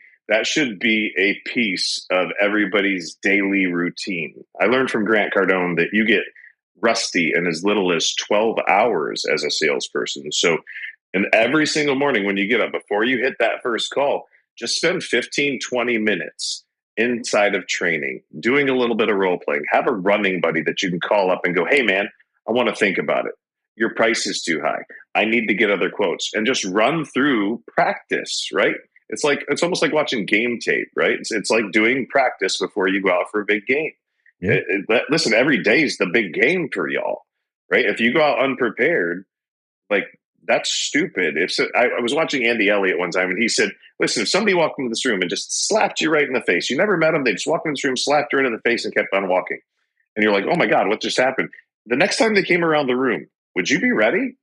a piece of everybody's daily routine. I learned from Grant Cardone that you get rusty in as little as 12 hours as a salesperson. So, and every single morning when you get up, before you hit that first call, just spend 15, 20 minutes inside of training, doing a little bit of role playing. Have a running buddy that you can call up and go, hey, man, I want to think about it. Your price is too high. I need to get other quotes, and just run through practice, right? It's almost like watching game tape, right? It's like doing practice before you go out for a big game. Yeah. Listen, every day is the big game for y'all, right? If you go out unprepared, like, that's stupid. I was watching Andy Elliott one time, and he said, listen, if somebody walked into this room and just slapped you right in the face, you never met them, they just walked in this room, slapped you right in the face, and kept on walking. And you're like, oh my God, what just happened? The next time they came around the room, would you be ready?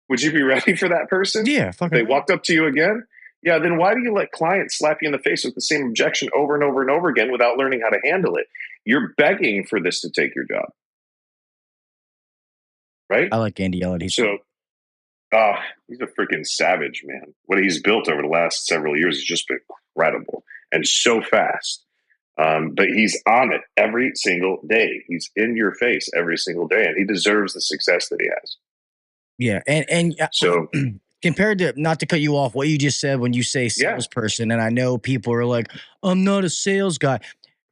Would you be ready for that person? Yeah. They walked up to you again? Yeah, then why do you let clients slap you in the face with the same objection over and over and over again without learning how to handle it? You're begging for this to take your job. Right? I like Andy Elliott. He's a freaking savage, man. What he's built over the last several years has just been incredible and so fast. But he's on it every single day. He's in your face every single day, and he deserves the success that he has. Yeah, and so compared to, not to cut you off, what you just said when you say salesperson, and I know people are like, I'm not a sales guy.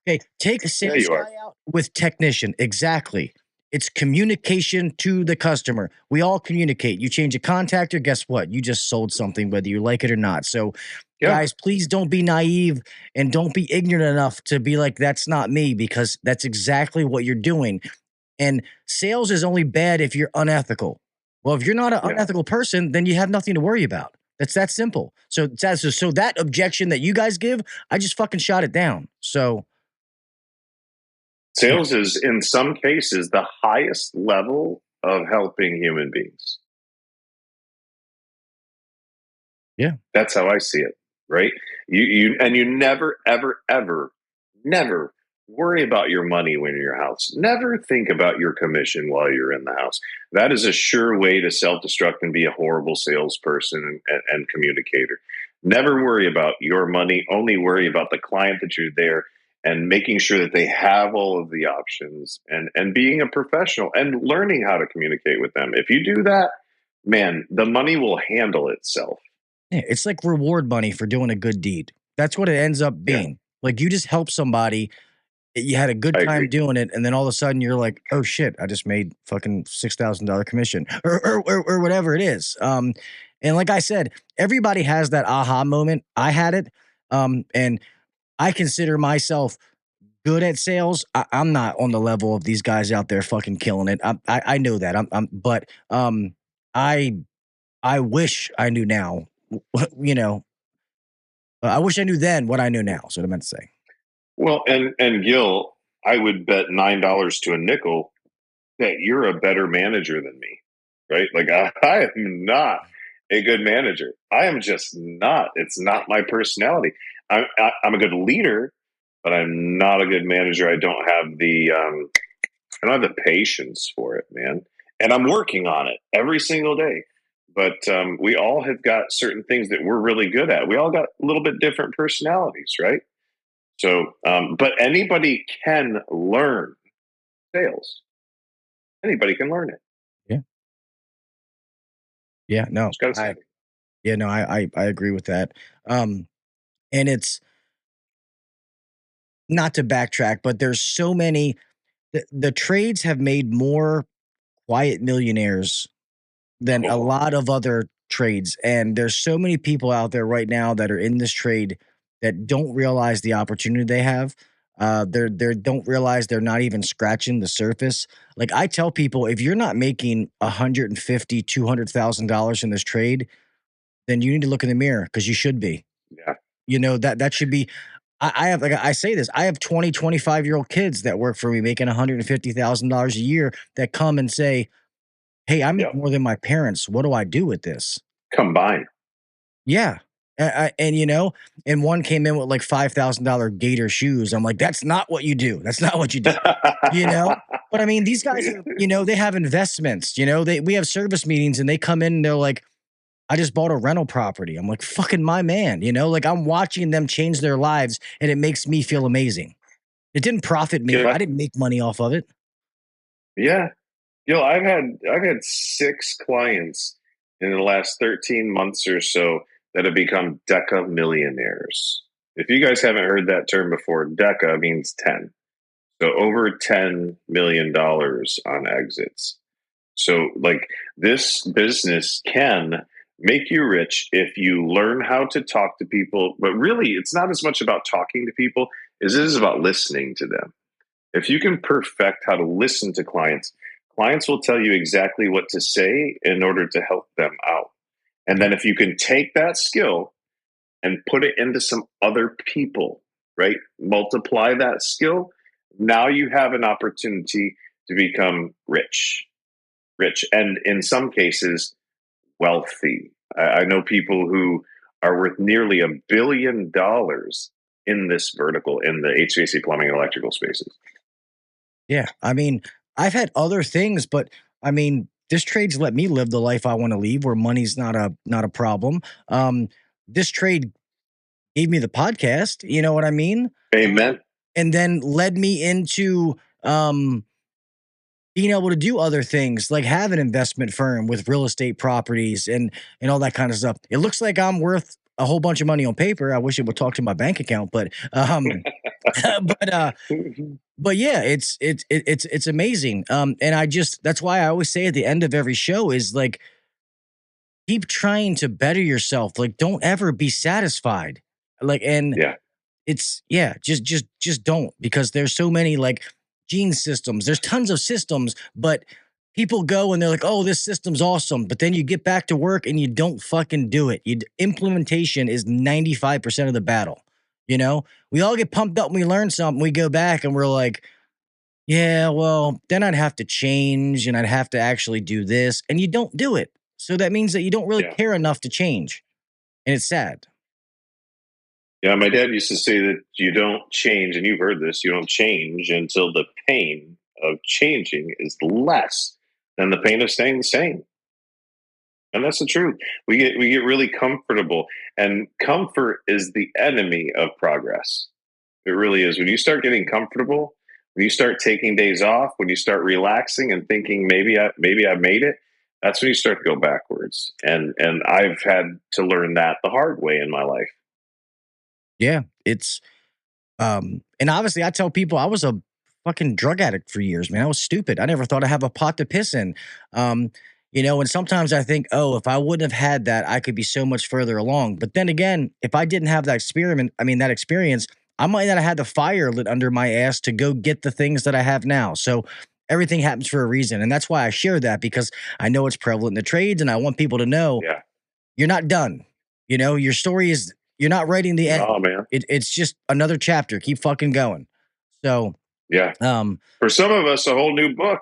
Okay, take the sales guy out with technician. Exactly. It's communication to the customer. We all communicate. You change a contactor, guess what? You just sold something, whether you like it or not. So, guys, please don't be naive and don't be ignorant enough to be like, that's not me, because that's exactly what you're doing. And sales is only bad if you're unethical. Well, if you're not an unethical person, then you have nothing to worry about. That's that simple. So that objection that you guys give, I just fucking shot it down. So sales is, in some cases, the highest level of helping human beings. Yeah. That's how I see it, right? You never, ever, ever, never worry about your money when you're in your house. Never think about your commission while you're in the house. That is a sure way to self-destruct and be a horrible salesperson and communicator. Never worry about your money. Only worry about the client that you're there and making sure that they have all of the options and being a professional and learning how to communicate with them. If you do that, man, the money will handle itself. Yeah, it's like reward money for doing a good deed. That's what it ends up being. Yeah. Like, you just help somebody. You had a good time doing it, and then all of a sudden you're like, oh shit, I just made fucking $6,000 commission or whatever it is. And like I said, everybody has that aha moment. I had it. And I consider myself good at sales. I'm not on the level of these guys out there fucking killing it. I know that. But I wish I knew now. You know, I wish I knew then what I know now. That's what I meant to say. Well, and Gil, I would bet $9 to a nickel that you're a better manager than me, right? Like I am not a good manager. I am just not. It's not my personality. I'm a good leader, but I'm not a good manager. I don't have the patience for it, man. And I'm working on it every single day. But we all have got certain things that we're really good at. We all got a little bit different personalities, right? So, but anybody can learn sales. Anybody can learn it. Yeah. Yeah. No. Just gotta say it. Yeah. No. I agree with that. And it's not to backtrack, but there's so many. The trades have made more quiet millionaires than a lot of other trades. And there's so many people out there right now that are in this trade that don't realize the opportunity they have. They don't realize they're not even scratching the surface. Like I tell people, if you're not making $150,000, $200,000 in this trade, then you need to look in the mirror because you should be. Yeah. You know, that should be. I have, like I say this, I have 20, 25-year-old kids that work for me making $150,000 a year that come and say, hey, I make more than my parents. What do I do with this? Combine. Yeah. And you know, and one came in with like $5,000 Gator shoes. I'm like, that's not what you do. That's not what you do. You know? But I mean, these guys are, you know, they have investments, you know, we have service meetings and they come in and they're like, I just bought a rental property. I'm like, fucking my man, you know, like I'm watching them change their lives and it makes me feel amazing. It didn't profit me. I didn't make money off of it. Yeah. You know, I've had 6 clients in the last 13 months or so that have become Deca millionaires. If you guys haven't heard that term before, Deca means 10. So over $10 million on exits. So like this business can make you rich if you learn how to talk to people. But really, it's not as much about talking to people as it is about listening to them. If you can perfect how to listen to clients, clients will tell you exactly what to say in order to help them out. And then if you can take that skill and put it into some other people, right? Multiply that skill. Now you have an opportunity to become rich, and in some cases, wealthy. I know people who are worth nearly $1 billion in this vertical, in the HVAC, plumbing, and electrical spaces. Yeah. I mean, I've had other things, but I mean, this trade's let me live the life I want to lead where money's not a problem. This trade gave me the podcast, you know what I mean? Amen. And then led me into being able to do other things like have an investment firm with real estate properties and all that kind of stuff. It looks like I'm worth a whole bunch of money on paper. I wish it would talk to my bank account, but but yeah, it's amazing. And that's why I always say at the end of every show is like, keep trying to better yourself. Like, don't ever be satisfied. Like, and just don't, because there's so many like gene systems. There's tons of systems, but people go and they're like, oh, this system's awesome. But then you get back to work and you don't fucking do it. Implementation is 95% of the battle. You know, we all get pumped up when we learn something. We go back and we're like, yeah, well, then I'd have to change and I'd have to actually do this. And you don't do it. So that means that you don't really care enough to change. And it's sad. Yeah, my dad used to say that you don't change, and you've heard this, you don't change until the pain of changing is less than the pain of staying the same. And that's the truth. We get really comfortable, and comfort is the enemy of progress. It really is. When you start getting comfortable, when you start taking days off, when you start relaxing and thinking maybe I made it, that's when you start to go backwards. And I've had to learn that the hard way in my life. Yeah, it's and obviously I tell people I was a fucking drug addict for years, man. I was stupid. I never thought I'd have a pot to piss in. You know, and sometimes I think, oh, if I wouldn't have had that, I could be so much further along. But then again, if I didn't have that experience, I might not have had the fire lit under my ass to go get the things that I have now. So everything happens for a reason. And that's why I share that, because I know it's prevalent in the trades and I want people to know you're not done. You know, your story is, you're not writing the end. Oh, man. It's just another chapter. Keep fucking going. So, for some of us, a whole new book.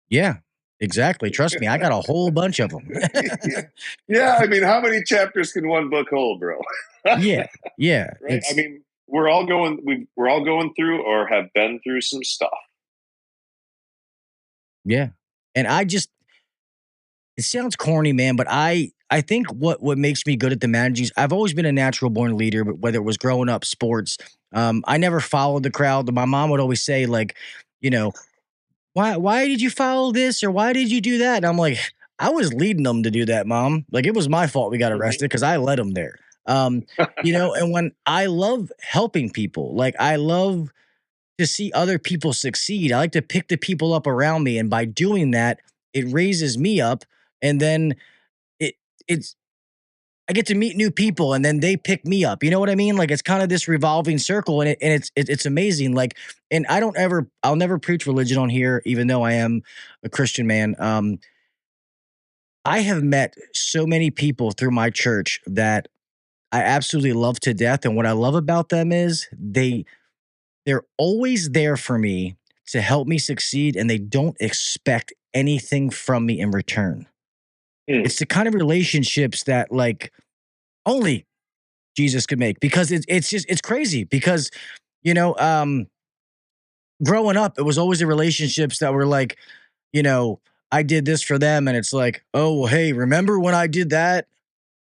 Yeah. Exactly. Trust me, I got a whole bunch of them. Yeah, I mean, how many chapters can one book hold, bro? Yeah. Right. I mean, we're all going through or have been through some stuff. Yeah. And it sounds corny, man, but I think what makes me good at the managing, I've always been a natural born leader, but whether it was growing up, sports, I never followed the crowd. My mom would always say, like, you know, why did you follow this or why did you do that? And I'm like, I was leading them to do that, Mom. Like, it was my fault we got arrested because I led them there. And when I love helping people, like I love to see other people succeed. I like to pick the people up around me, and by doing that, it raises me up, and then it it's I get to meet new people, and then they pick me up. You know what I mean? Like, it's kind of this revolving circle, and it's amazing. Like, and I'll never preach religion on here, even though I am a Christian man. I have met so many people through my church that I absolutely love to death, and what I love about them is they're always there for me to help me succeed, and they don't expect anything from me in return. It's the kind of relationships that, like, only Jesus could make, because it's crazy because, you know, growing up, it was always the relationships that were like, you know, I did this for them, and it's like, oh, well, hey, remember when I did that?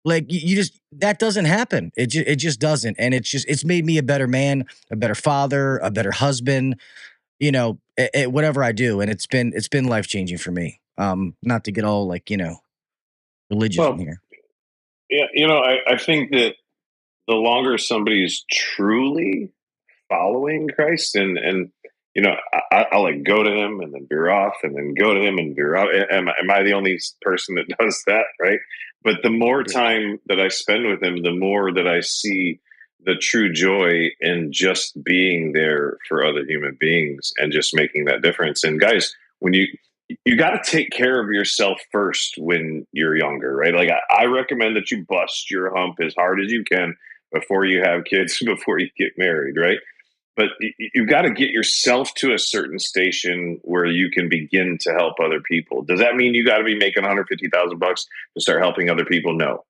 Like, you just, that doesn't happen. It just doesn't, and it's made me a better man, a better father, a better husband. Whatever I do, and it's been life changing for me. Not to get all, like, religious in here. Yeah, I think that the longer somebody's truly following Christ, and I'll like go to him and then veer off, and then go to him and veer off. Am I the only person that does that, right? But the more time that I spend with him, the more that I see the true joy in just being there for other human beings and just making that difference. And guys, when you got to take care of yourself first when you're younger, right? Like, I recommend that you bust your hump as hard as you can before you have kids, before you get married, right? But you've got to get yourself to a certain station where you can begin to help other people. Does that mean you got to be making $150,000 to start helping other people? No,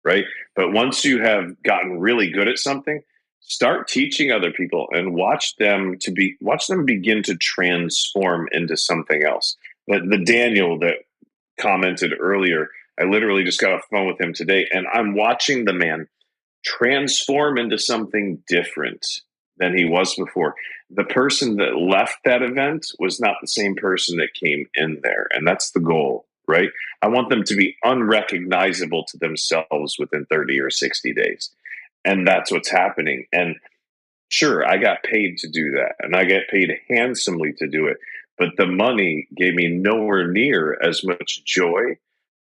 right? But once you have gotten really good at something, start teaching other people and watch them begin to transform into something else. The Daniel that commented earlier, I literally just got off the phone with him today, and I'm watching the man transform into something different than he was before. The person that left that event was not the same person that came in there. And that's the goal, right? I want them to be unrecognizable to themselves within 30 or 60 days. And that's what's happening. And sure, I got paid to do that, and I get paid handsomely to do it. But the money gave me nowhere near as much joy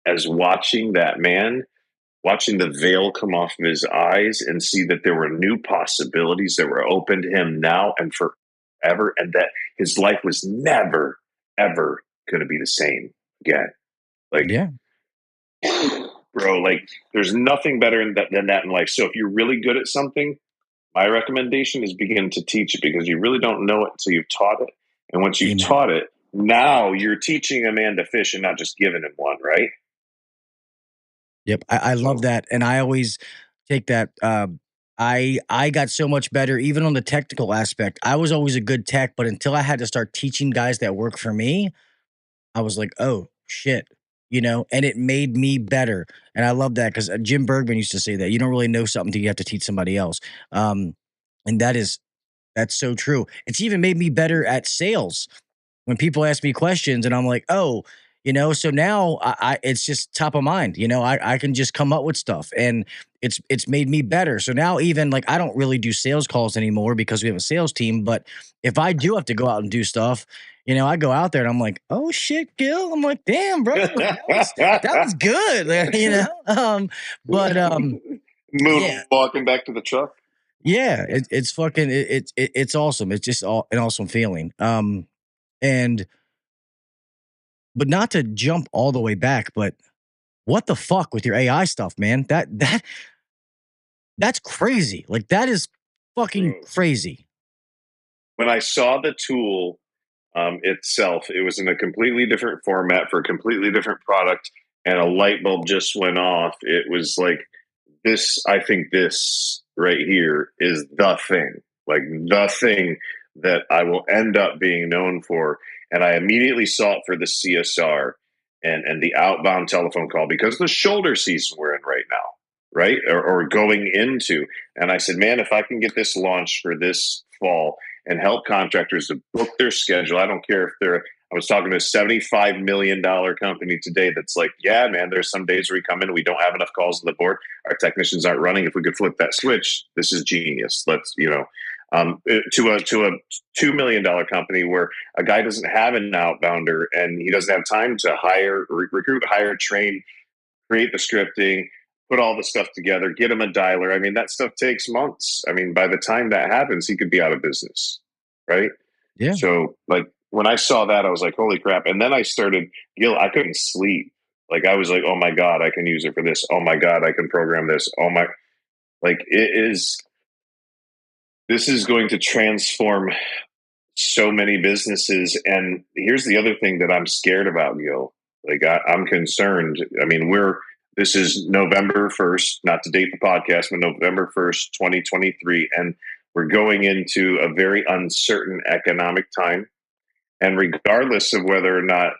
as watching the veil come off of his eyes and see that there were new possibilities that were open to him now and forever, and that his life was never, ever going to be the same again. Like, yeah, bro, like, there's nothing better than that in life. So if you're really good at something, my recommendation is begin to teach it, because you really don't know it until you've taught it. And once you've taught it, now you're teaching a man to fish and not just giving him one, right? Yep. I love that. And I always take that. I got so much better, even on the technical aspect. I was always a good tech, but until I had to start teaching guys that work for me, I was like, oh, shit. And it made me better. And I love that, because Jim Bergman used to say that you don't really know something until you have to teach somebody else. And that's so true. It's even made me better at sales. When people ask me questions and I'm like, oh, so now I it's just top of mind. I can just come up with stuff, and it's made me better. So now, even like, I don't really do sales calls anymore because we have a sales team. But if I do have to go out and do stuff, I go out there and I'm like, oh shit, Gil. I'm like, damn, bro, that was good. Walking back to the truck. Yeah, it's fucking it's awesome. It's just an awesome feeling. But not to jump all the way back, but what the fuck with your AI stuff, man? That's crazy. Like, that is fucking crazy. When I saw the tool itself. It was in a completely different format for a completely different product, and a light bulb just went off. It was like, this, I think this right here is the thing, like the thing that I will end up being known for. And I immediately sought for the CSR and the outbound telephone call because the shoulder season we're in right now, right? Or going into. And I said, man, if I can get this launched for this fall and help contractors to book their schedule, I don't care if they're, I was talking to a $75 million company today that's like, yeah, man, there's some days where we come in, we don't have enough calls on the board. Our technicians aren't running. If we could flip that switch, this is genius. Let's, to a $2 million company where a guy doesn't have an outbounder and he doesn't have time to hire, recruit, hire, train, create the scripting, put all the stuff together, get him a dialer. I mean, that stuff takes months. I mean, by the time that happens, he could be out of business, right? Yeah. So, like, when I saw that, I was like, holy crap. And then I started, I couldn't sleep. Like, I was like, oh my God, I can use it for this. Oh my God, I can program this. This is going to transform so many businesses. And here's the other thing that I'm scared about, Gil. Like, I'm concerned. I mean, this is November 1st, not to date the podcast, but November 1st, 2023. And we're going into a very uncertain economic time. And regardless of whether or not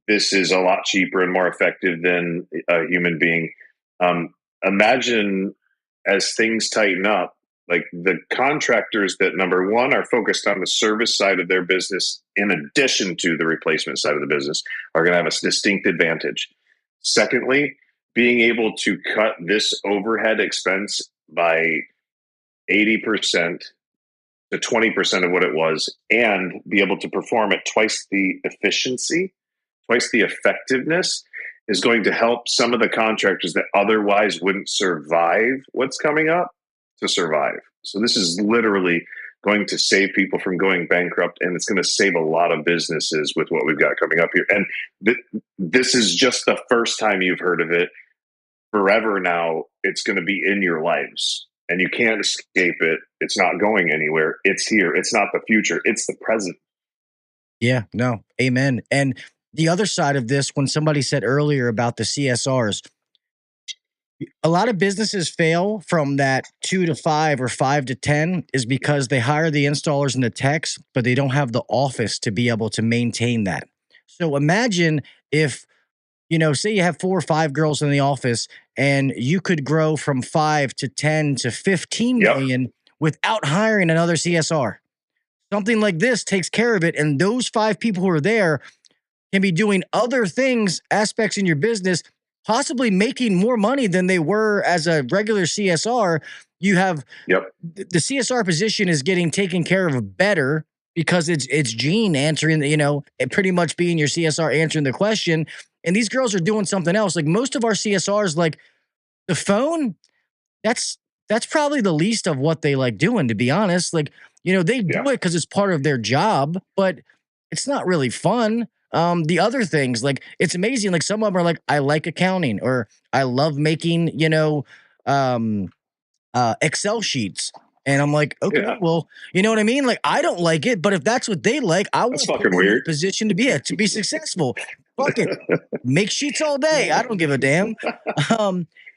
this is a lot cheaper and more effective than a human being, imagine as things tighten up, like the contractors that, number one, are focused on the service side of their business in addition to the replacement side of the business are going to have a distinct advantage. Secondly, being able to cut this overhead expense by 80% to 20% of what it was and be able to perform at twice the efficiency, twice the effectiveness is going to help some of the contractors that otherwise wouldn't survive what's coming up to survive. So this is literally going to save people from going bankrupt, and it's going to save a lot of businesses with what we've got coming up here. And this is just the first time you've heard of it. Forever now, it's going to be in your lives. And you can't escape it. It's not going anywhere. It's here. It's not the future. It's the present. Yeah, no, amen. And the other side of this, when somebody said earlier about the CSRs, a lot of businesses fail from that 2 to 5 or 5 to 10 is because they hire the installers and the techs, but they don't have the office to be able to maintain that. So imagine if, say you have 4 or 5 girls in the office and you could grow from 5 to 10 to 15 million without hiring another CSR. Something like this takes care of it. And those 5 people who are there can be doing other things, aspects in your business, possibly making more money than they were as a regular CSR. You have the CSR position is getting taken care of better because it's Gene answering, pretty much being your CSR answering the question. And these girls are doing something else. Like most of our CSRs, like the phone, that's probably the least of what they like doing, to be honest. Like, they do it because it's part of their job, but it's not really fun. The other things, like, it's amazing. Like some of them are like, I like accounting, or I love making, Excel sheets. And I'm like, okay, well, you know what I mean? Like, I don't like it, but if that's what they like, I want to put them in a position to be successful. Fuck it. Make sheets all day. I don't give a damn.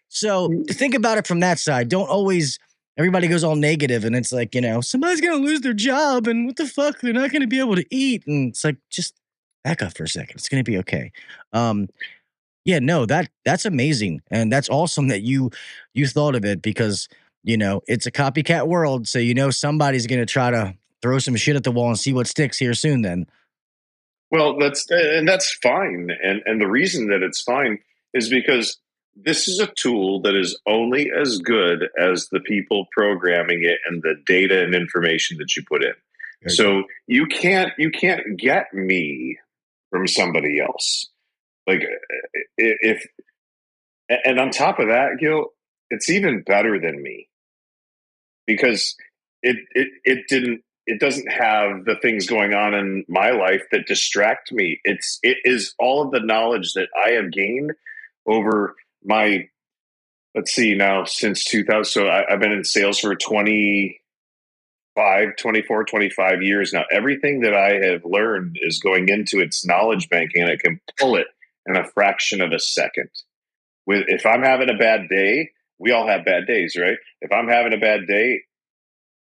So to think about it from that side, don't always, everybody goes all negative and it's like, somebody's going to lose their job and what the fuck? They're not going to be able to eat. And it's like, just back up for a second. It's going to be okay. That's amazing. And that's awesome that you thought of it because, it's a copycat world. So, somebody's going to try to throw some shit at the wall and see what sticks here soon then. Well, that's fine. And the reason that it's fine is because this is a tool that is only as good as the people programming it and the data and information that you put in. Okay. So you can't get me from somebody else. Like and on top of that, Gil, it's even better than me because it doesn't have the things going on in my life that distract me. It is all of the knowledge that I have gained over my, let's see now, since 2000. So I've been in sales for 20 24, 25 years now. Everything that I have learned is going into its knowledge banking, and it can pull it in a fraction of a second. If I'm having a bad day, we all have bad days, right? If I'm having a bad day,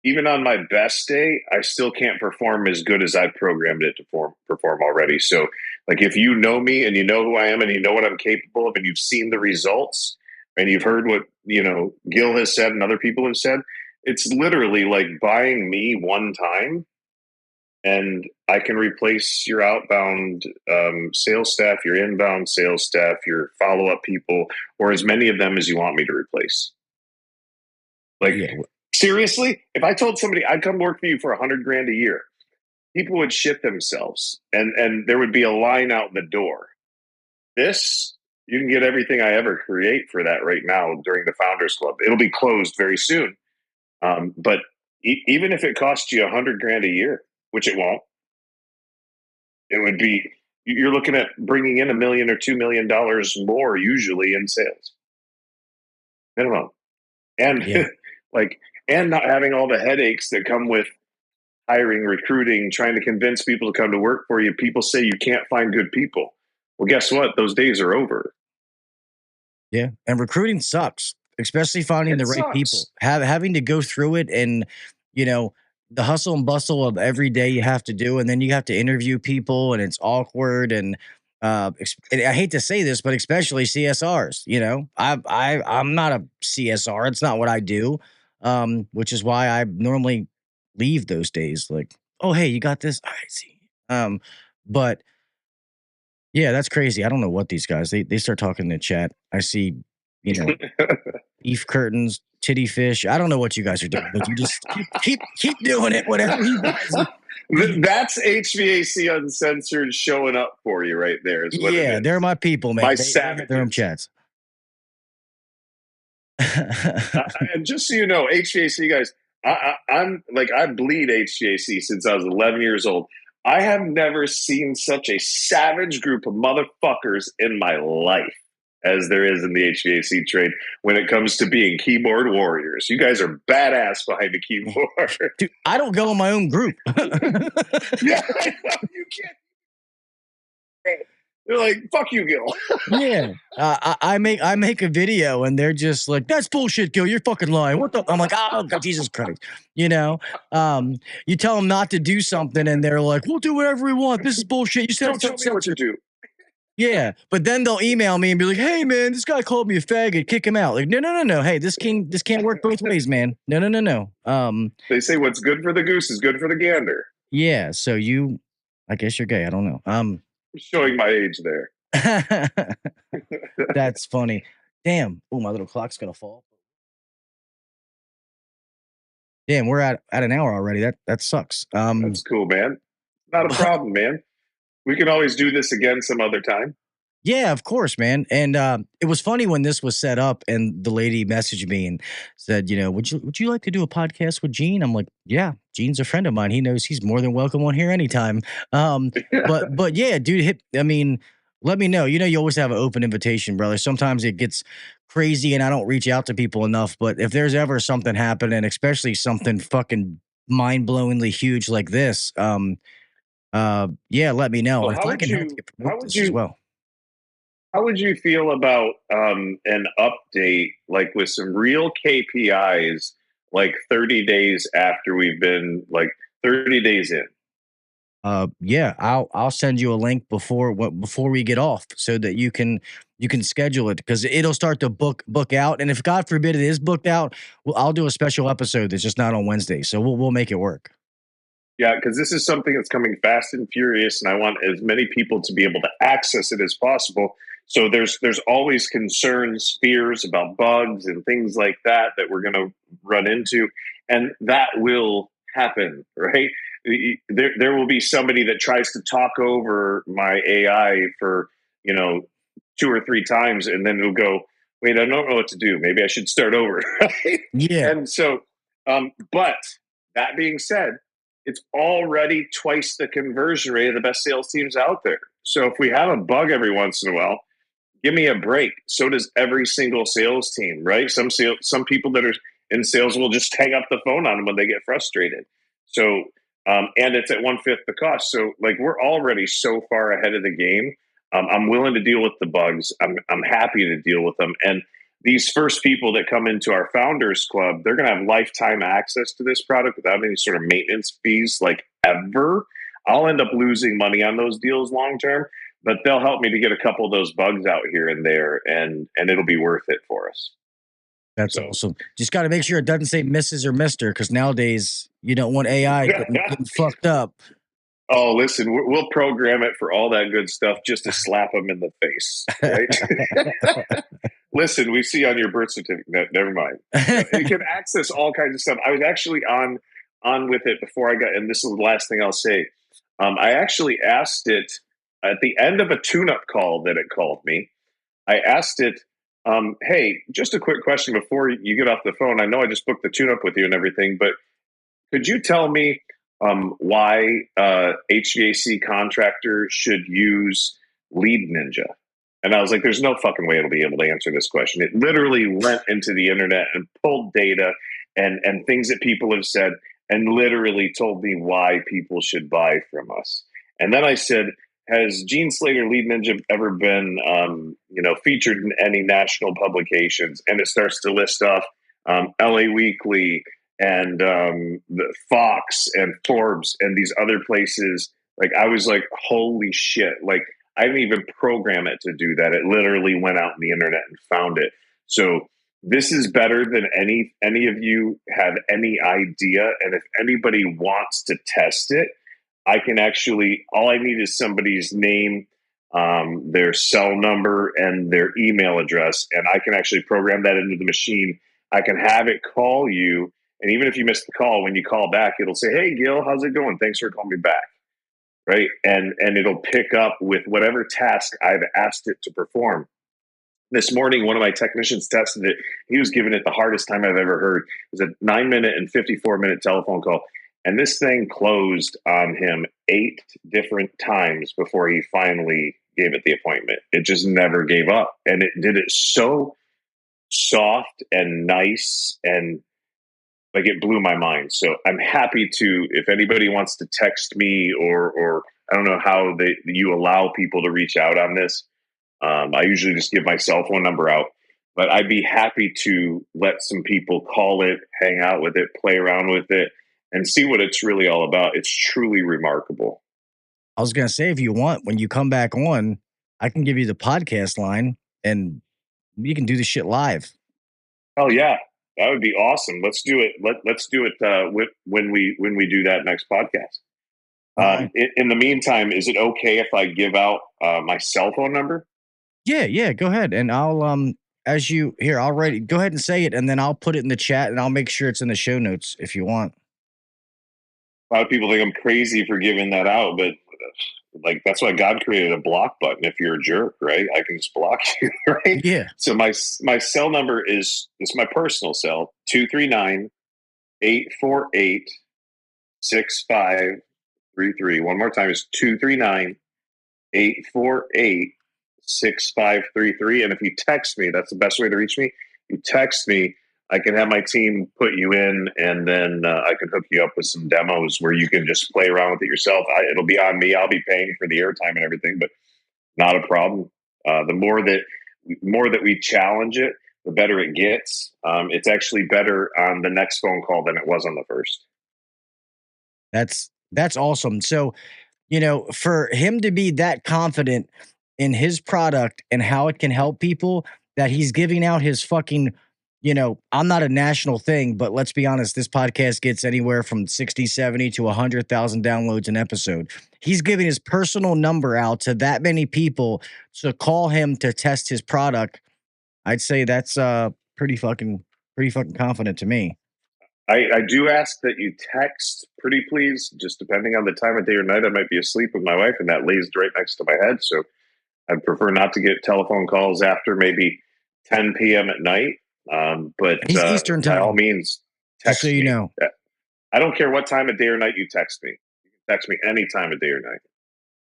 even on my best day, I still can't perform as good as I programmed it to perform already. So, like, if you know me and you know who I am and you know what I'm capable of and you've seen the results and you've heard what, Gil has said and other people have said, it's literally like buying me one time and I can replace your outbound sales staff, your inbound sales staff, your follow-up people, or as many of them as you want me to replace. Like, seriously, if I told somebody I'd come work for you for $100,000 a year, people would shit themselves and there would be a line out the door. This, you can get everything I ever create for that right now during the Founders Club. It'll be closed very soon. But even if it costs you $100,000 a year, which it won't, it would be, you're looking at bringing in $1 million or $2 million more usually in sales minimum. And and not having all the headaches that come with hiring, recruiting, trying to convince people to come to work for you. People say you can't find good people. Well, guess what? Those days are over. Yeah. And recruiting sucks, especially finding the right people. Having to go through it and, the hustle and bustle of every day you have to do. And then you have to interview people and it's awkward. And I hate to say this, but especially CSRs, I'm not a CSR. It's not what I do. Which is why I normally leave those days like, oh, hey, you got this? All right, see. But yeah, that's crazy. I don't know what these guys, they start talking in the chat. I see, beef curtains, titty fish. I don't know what you guys are doing, but you just keep doing it, whatever you guys do. That's HVAC Uncensored showing up for you right there. Is what it is. They're my people, man. They have their own chats. And just so you know, HVAC guys, I'm like, I bleed HVAC since I was 11 years old. I have never seen such a savage group of motherfuckers in my life as there is in the HVAC trade when it comes to being keyboard warriors. You guys are badass behind the keyboard. Dude, I don't go in my own group. Yeah, you can't. They're like, fuck you, Gil. Yeah. I make a video and they're just like, that's bullshit, Gil. You're fucking lying. What the? I'm like, oh, God, Jesus Christ. You tell them not to do something and they're like, we'll do whatever we want. This is bullshit. You said don't tell me what to do. Yeah. But then they'll email me and be like, hey, man, this guy called me a faggot. Kick him out. Like, no. Hey, this can't work both ways, man. No. They say what's good for the goose is good for the gander. Yeah. So I guess you're gay. I don't know. I'm showing my age there. That's funny. Damn. Oh, my little clock's gonna fall. Damn, we're at an hour already. That sucks. That's cool, man. Not a problem, man. We can always do this again some other time. Yeah, of course, man. And it was funny when this was set up and the lady messaged me and said, would you like to do a podcast with Gene? I'm like, yeah, Gene's a friend of mine. He knows he's more than welcome on here anytime. But yeah, dude, let me know. You always have an open invitation, brother. Sometimes it gets crazy and I don't reach out to people enough. But if there's ever something happening, especially something fucking mind-blowingly huge like this, let me know. Well, if I can help you promote this as well. How would you feel about an update, like with some real KPIs, like 30 days after we've been, like 30 days in? Yeah, I'll send you a link before we get off so that you can schedule it because it'll start to book out. And if God forbid it is booked out, I'll do a special episode that's just not on Wednesday. So we'll make it work. Yeah, because this is something that's coming fast and furious, and I want as many people to be able to access it as possible. So there's always concerns, fears about bugs and things like that we're going to run into, and that will happen, right? There will be somebody that tries to talk over my AI for 2 or 3 times, and then it'll go, wait, I don't know what to do. Maybe I should start over. Right? Yeah. And so, but that being said, it's already twice the conversion rate of the best sales teams out there. So if we have a bug every once in a while, give me a break. So does every single sales team, right? Some people that are and sales will just hang up the phone on them when they get frustrated. So, and it's at 1/5 the cost. So like we're already so far ahead of the game. I'm willing to deal with the bugs. I'm happy to deal with them. And these first people that come into our founders club, they're going to have lifetime access to this product without any sort of maintenance fees, like ever. I'll end up losing money on those deals long term, but they'll help me to get a couple of those bugs out here and there, and it'll be worth it for us. That's awesome. Just got to make sure it doesn't say Mrs. or Mr. because nowadays you don't want AI getting fucked up. Oh, listen, we'll program it for all that good stuff just to slap them in the face, right? Listen, we see on your birth certificate. Never mind. You can access all kinds of stuff. I was actually on with it before I got, and this is the last thing I'll say. I actually asked it at the end of a tune-up call that it called me. I asked it, hey, just a quick question before you get off the phone. I know I just booked the tune-up with you and everything, but could you tell me why HVAC contractors should use Lead Ninja? And I was like, there's no fucking way it'll be able to answer this question. It literally went into the internet and pulled data and things that people have said and literally told me why people should buy from us. And then I said, has Gene Slater Lead Ninja ever been featured in any national publications? And it starts to list off LA Weekly and the Fox and Forbes and these other places. Like I was like, holy shit. Like I didn't even program it to do that. It literally went out on the internet and found it. So this is better than any of you have any idea. And if anybody wants to test it, I can actually, all I need is somebody's name, their cell number, and their email address. And I can actually program that into the machine. I can have it call you. And even if you miss the call, when you call back, it'll say, hey, Gil, how's it going? Thanks for calling me back. Right. And it'll pick up with whatever task I've asked it to perform. This morning, one of my technicians tested it. He was giving it the hardest time I've ever heard. It was a 9-minute and 54-minute telephone call. And this thing closed on him 8 different times before he finally gave it the appointment. It just never gave up. And it did it so soft and nice, and like it blew my mind. So I'm happy to, if anybody wants to text me or I don't know how you allow people to reach out on this. I usually just give my cell phone number out, but I'd be happy to let some people call it, hang out with it, play around with it, and see what it's really all about. It's truly remarkable. I was going to say, if you want, when you come back on, I can give you the podcast line and you can do the shit live. Oh yeah. That would be awesome. Let's do it. Let's do it when we do that next podcast. In the meantime, is it okay if I give out my cell phone number? Yeah. Go ahead, and I'll I'll write it. Go ahead and say it, and then I'll put it in the chat, and I'll make sure it's in the show notes if you want. A lot of people think I'm crazy for giving that out, but like that's why God created a block button. If you're a jerk, right, I can just block you, right? Yeah. So my cell number is my personal cell, 239-848-6533. One more time is 239-848-6533. And if you text me, that's the best way to reach me. You text me, I can have my team put you in, and then I can hook you up with some demos where you can just play around with it yourself. It'll be on me. I'll be paying for the airtime and everything, but not a problem. The more that we challenge it, the better it gets. It's actually better on the next phone call than it was on the first. That's awesome. So, for him to be that confident in his product and how it can help people, that he's giving out his fucking, I'm not a national thing, but let's be honest, this podcast gets anywhere from 60, 70 to 100,000 downloads an episode. He's giving his personal number out to that many people to call him to test his product. I'd say that's pretty fucking confident to me. I do ask that you text, pretty please, just depending on the time of day or night. I might be asleep with my wife, and that lays right next to my head. So I'd prefer not to get telephone calls after maybe 10 p.m. at night. But he's Eastern time. By all means, text me. I don't care what time of day or night you text me. You can text me any time of day or night.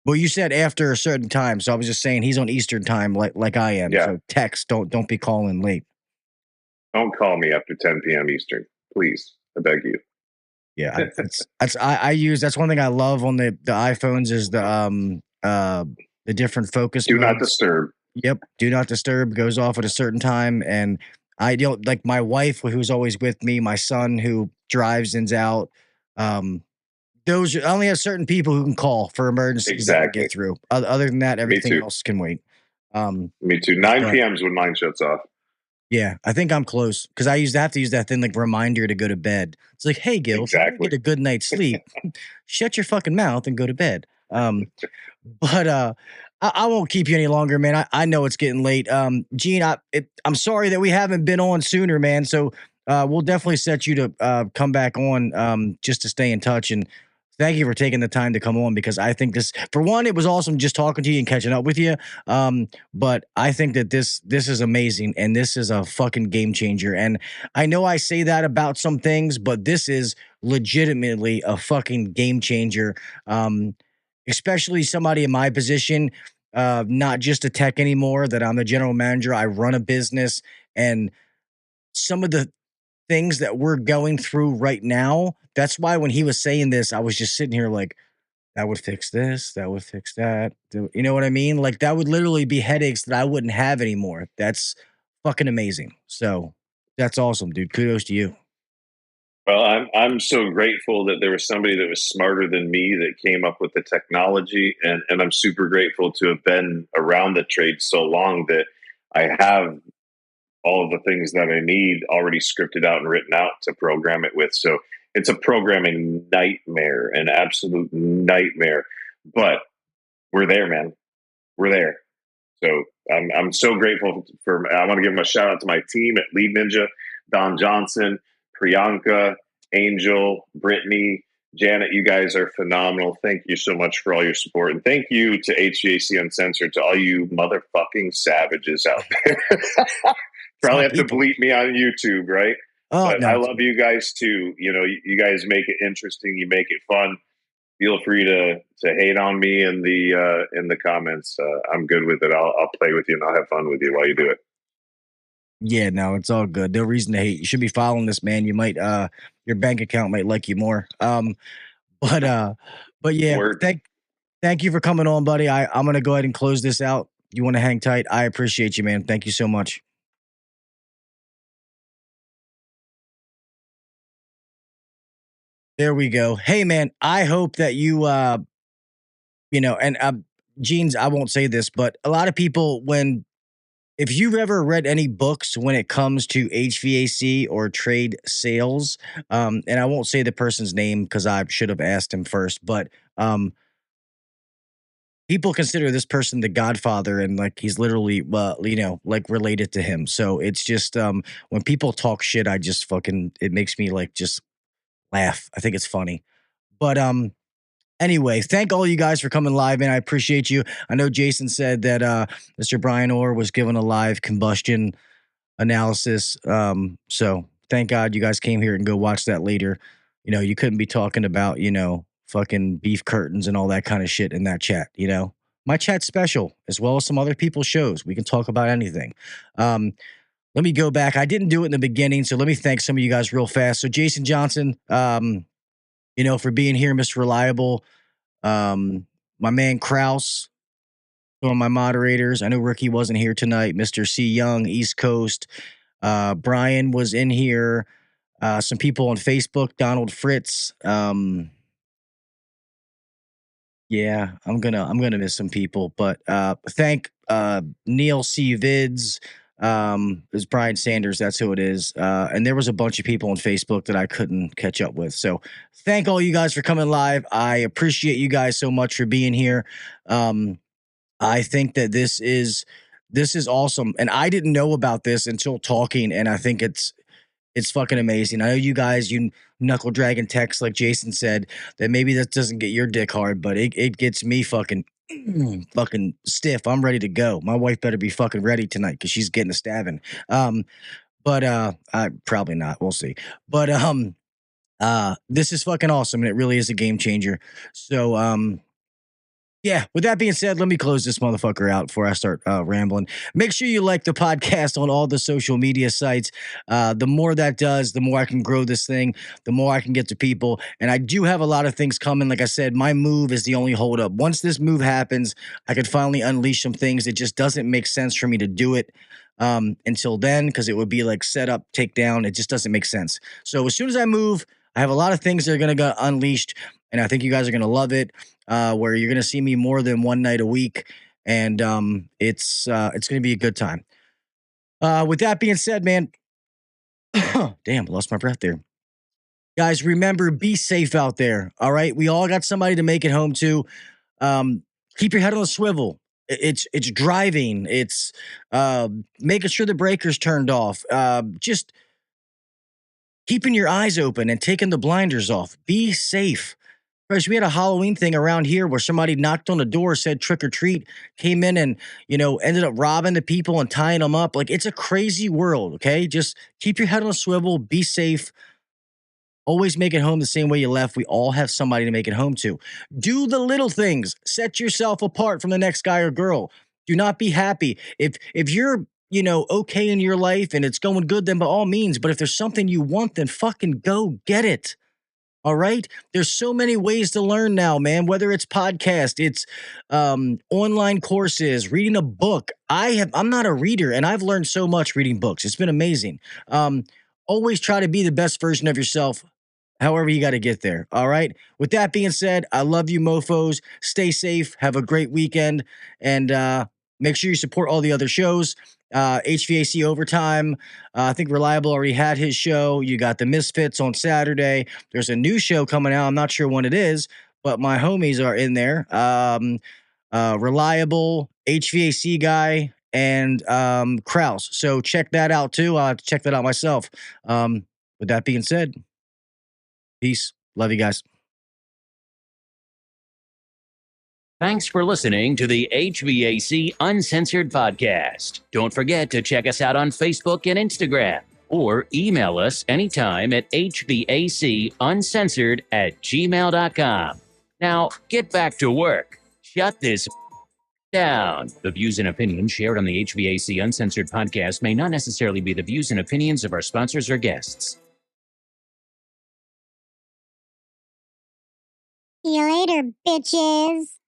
Well, you said after a certain time, so I was just saying he's on Eastern time, like I am. Yeah. So text. Don't be calling late. Don't call me after 10 p.m. Eastern, please. I beg you. Yeah, I use that's one thing I love on the iPhones is the different focus Do not modes. disturb. Yep, do not disturb goes off at a certain time, and I don't like my wife who's always with me, my son who drives and out. Those I only have certain people who can call for emergencies that I Exactly. get through. Other than that, everything too. else can wait. Me too. 9 but p.m. is when mine shuts off. yeah, I think I'm close because I used to have to use that thing like reminder to go to bed. It's like, hey, Gil, if you want to Exactly. get a good night's sleep, shut your fucking mouth and go to bed. But I won't keep you any longer, man. I know it's getting late. Gene, I'm sorry that we haven't been on sooner, man. So we'll definitely set you to come back on just to stay in touch. And thank you for taking the time to come on because I think this, for one, it was awesome just talking to you and catching up with you. But I think that this is amazing and this is a fucking game changer. And I know I say that about some things, but this is legitimately a fucking game changer. Especially somebody in my position, not just a tech anymore, that I'm the general manager. I run a business, and some of the things that we're going through right now, that's why when he was saying this, I was just sitting here like, that would fix this, that would fix that. You know what I mean? Like that would literally be headaches that I wouldn't have anymore. That's fucking amazing. So that's awesome, dude. Kudos to you. Well, I'm so grateful that there was somebody that was smarter than me that came up with the technology, and I'm super grateful to have been around the trade so long that I have all of the things that I need already scripted out and written out to program it with. So it's a programming nightmare, an absolute nightmare. But we're there, man. We're there. So I'm so grateful for. I want to give a shout out to my team at Lead Ninja, Don Johnson, Priyanka, Angel, Brittany, Janet. You guys are phenomenal. Thank you so much for all your support, and thank you to HVAC Uncensored, to all you motherfucking savages out there. Probably have to bleep me on YouTube, right? Oh, but no, I love you guys too. You know, you guys make it interesting. You make it fun. Feel free to hate on me in the comments. I'm good with it. I'll play with you and I'll have fun with you while you do it. Yeah, no, it's all good. No reason to hate. You should be following this, man. You might your bank account might like you more. But yeah, Word. thank you for coming on, buddy. I'm gonna go ahead and close this out. You want to hang tight? I appreciate you, man. Thank you so much. There we go. Hey, man, I hope that and Jeans, I won't say this, but a lot of people, if you've ever read any books when it comes to HVAC or trade sales, and I won't say the person's name because I should have asked him first, but people consider this person the godfather and like he's literally, like related to him. So it's just when people talk shit, I just it makes me like just laugh. I think it's funny. But anyway, thank all you guys for coming live, man. I appreciate you. I know Jason said that Mr. Brian Orr was given a live combustion analysis. So thank God you guys came here and go watch that later. You know, you couldn't be talking about, fucking beef curtains and all that kind of shit in that chat, My chat's special, as well as some other people's shows. We can talk about anything. Let me go back. I didn't do it in the beginning, so let me thank some of you guys real fast. So Jason Johnson, for being here, Mr. Reliable. My man Kraus, one of my moderators. I know Ricky wasn't here tonight. Mr. C. Young, East Coast. Brian was in here. Some people on Facebook, Donald Fritz. Yeah, I'm gonna miss some people, but thank Neil C. Vids. It's Brian Sanders, that's who it is. And there was a bunch of people on Facebook that I couldn't catch up with. So thank all you guys for coming live. I appreciate you guys so much for being here. I think that this is awesome. And I didn't know about this until talking, and I think it's fucking amazing. I know you guys, you knuckle dragon text, like Jason said, that maybe that doesn't get your dick hard, but it gets me fucking fucking stiff. I'm ready to go. My wife better be fucking ready tonight because she's getting a stabbing. But I probably not. We'll see. But this is fucking awesome, and it really is a game changer. So Yeah, with that being said, let me close this motherfucker out before I start rambling. Make sure you like the podcast on all the social media sites. The more that does, the more I can grow this thing, the more I can get to people. And I do have a lot of things coming. Like I said, my move is the only holdup. Once this move happens, I could finally unleash some things. It just doesn't make sense for me to do it until then, because it would be like set up, take down. It just doesn't make sense. So as soon as I move, I have a lot of things that are going to get unleashed, and I think you guys are going to love it. Where you're going to see me more than one night a week, and it's going to be a good time. With that being said, man, damn, lost my breath there. Guys, remember, be safe out there. All right, we all got somebody to make it home to. Keep your head on a swivel. It's driving. It's making sure the breaker's turned off. Just keeping your eyes open and taking the blinders off. Be safe. First, we had a Halloween thing around here where somebody knocked on the door, said trick or treat, came in and, ended up robbing the people and tying them up. Like, it's a crazy world, okay? Just keep your head on a swivel, be safe. Always make it home the same way you left. We all have somebody to make it home to. Do the little things. Set yourself apart from the next guy or girl. Do not be happy. If you're, okay in your life and it's going good, then by all means. But if there's something you want, then fucking go get it. All right. There's so many ways to learn now, man, whether it's podcast, it's online courses, reading a book. I'm not a reader, and I've learned so much reading books. It's been amazing. Always try to be the best version of yourself, however you got to get there. All right. With that being said, I love you mofos. Stay safe. Have a great weekend. And make sure you support all the other shows. HVAC Overtime. I think Reliable already had his show. You got the Misfits on Saturday. There's a new show coming out. I'm not sure when it is, but my homies are in there. Reliable, HVAC Guy, and Kraus. So check that out too. I'll have to check that out myself. With that being said, peace. Love you guys. Thanks for listening to the HVAC Uncensored Podcast. Don't forget to check us out on Facebook and Instagram, or email us anytime at hvacuncensored@gmail.com. Now, get back to work. Shut this down. The views and opinions shared on the HVAC Uncensored Podcast may not necessarily be the views and opinions of our sponsors or guests. See you later, bitches.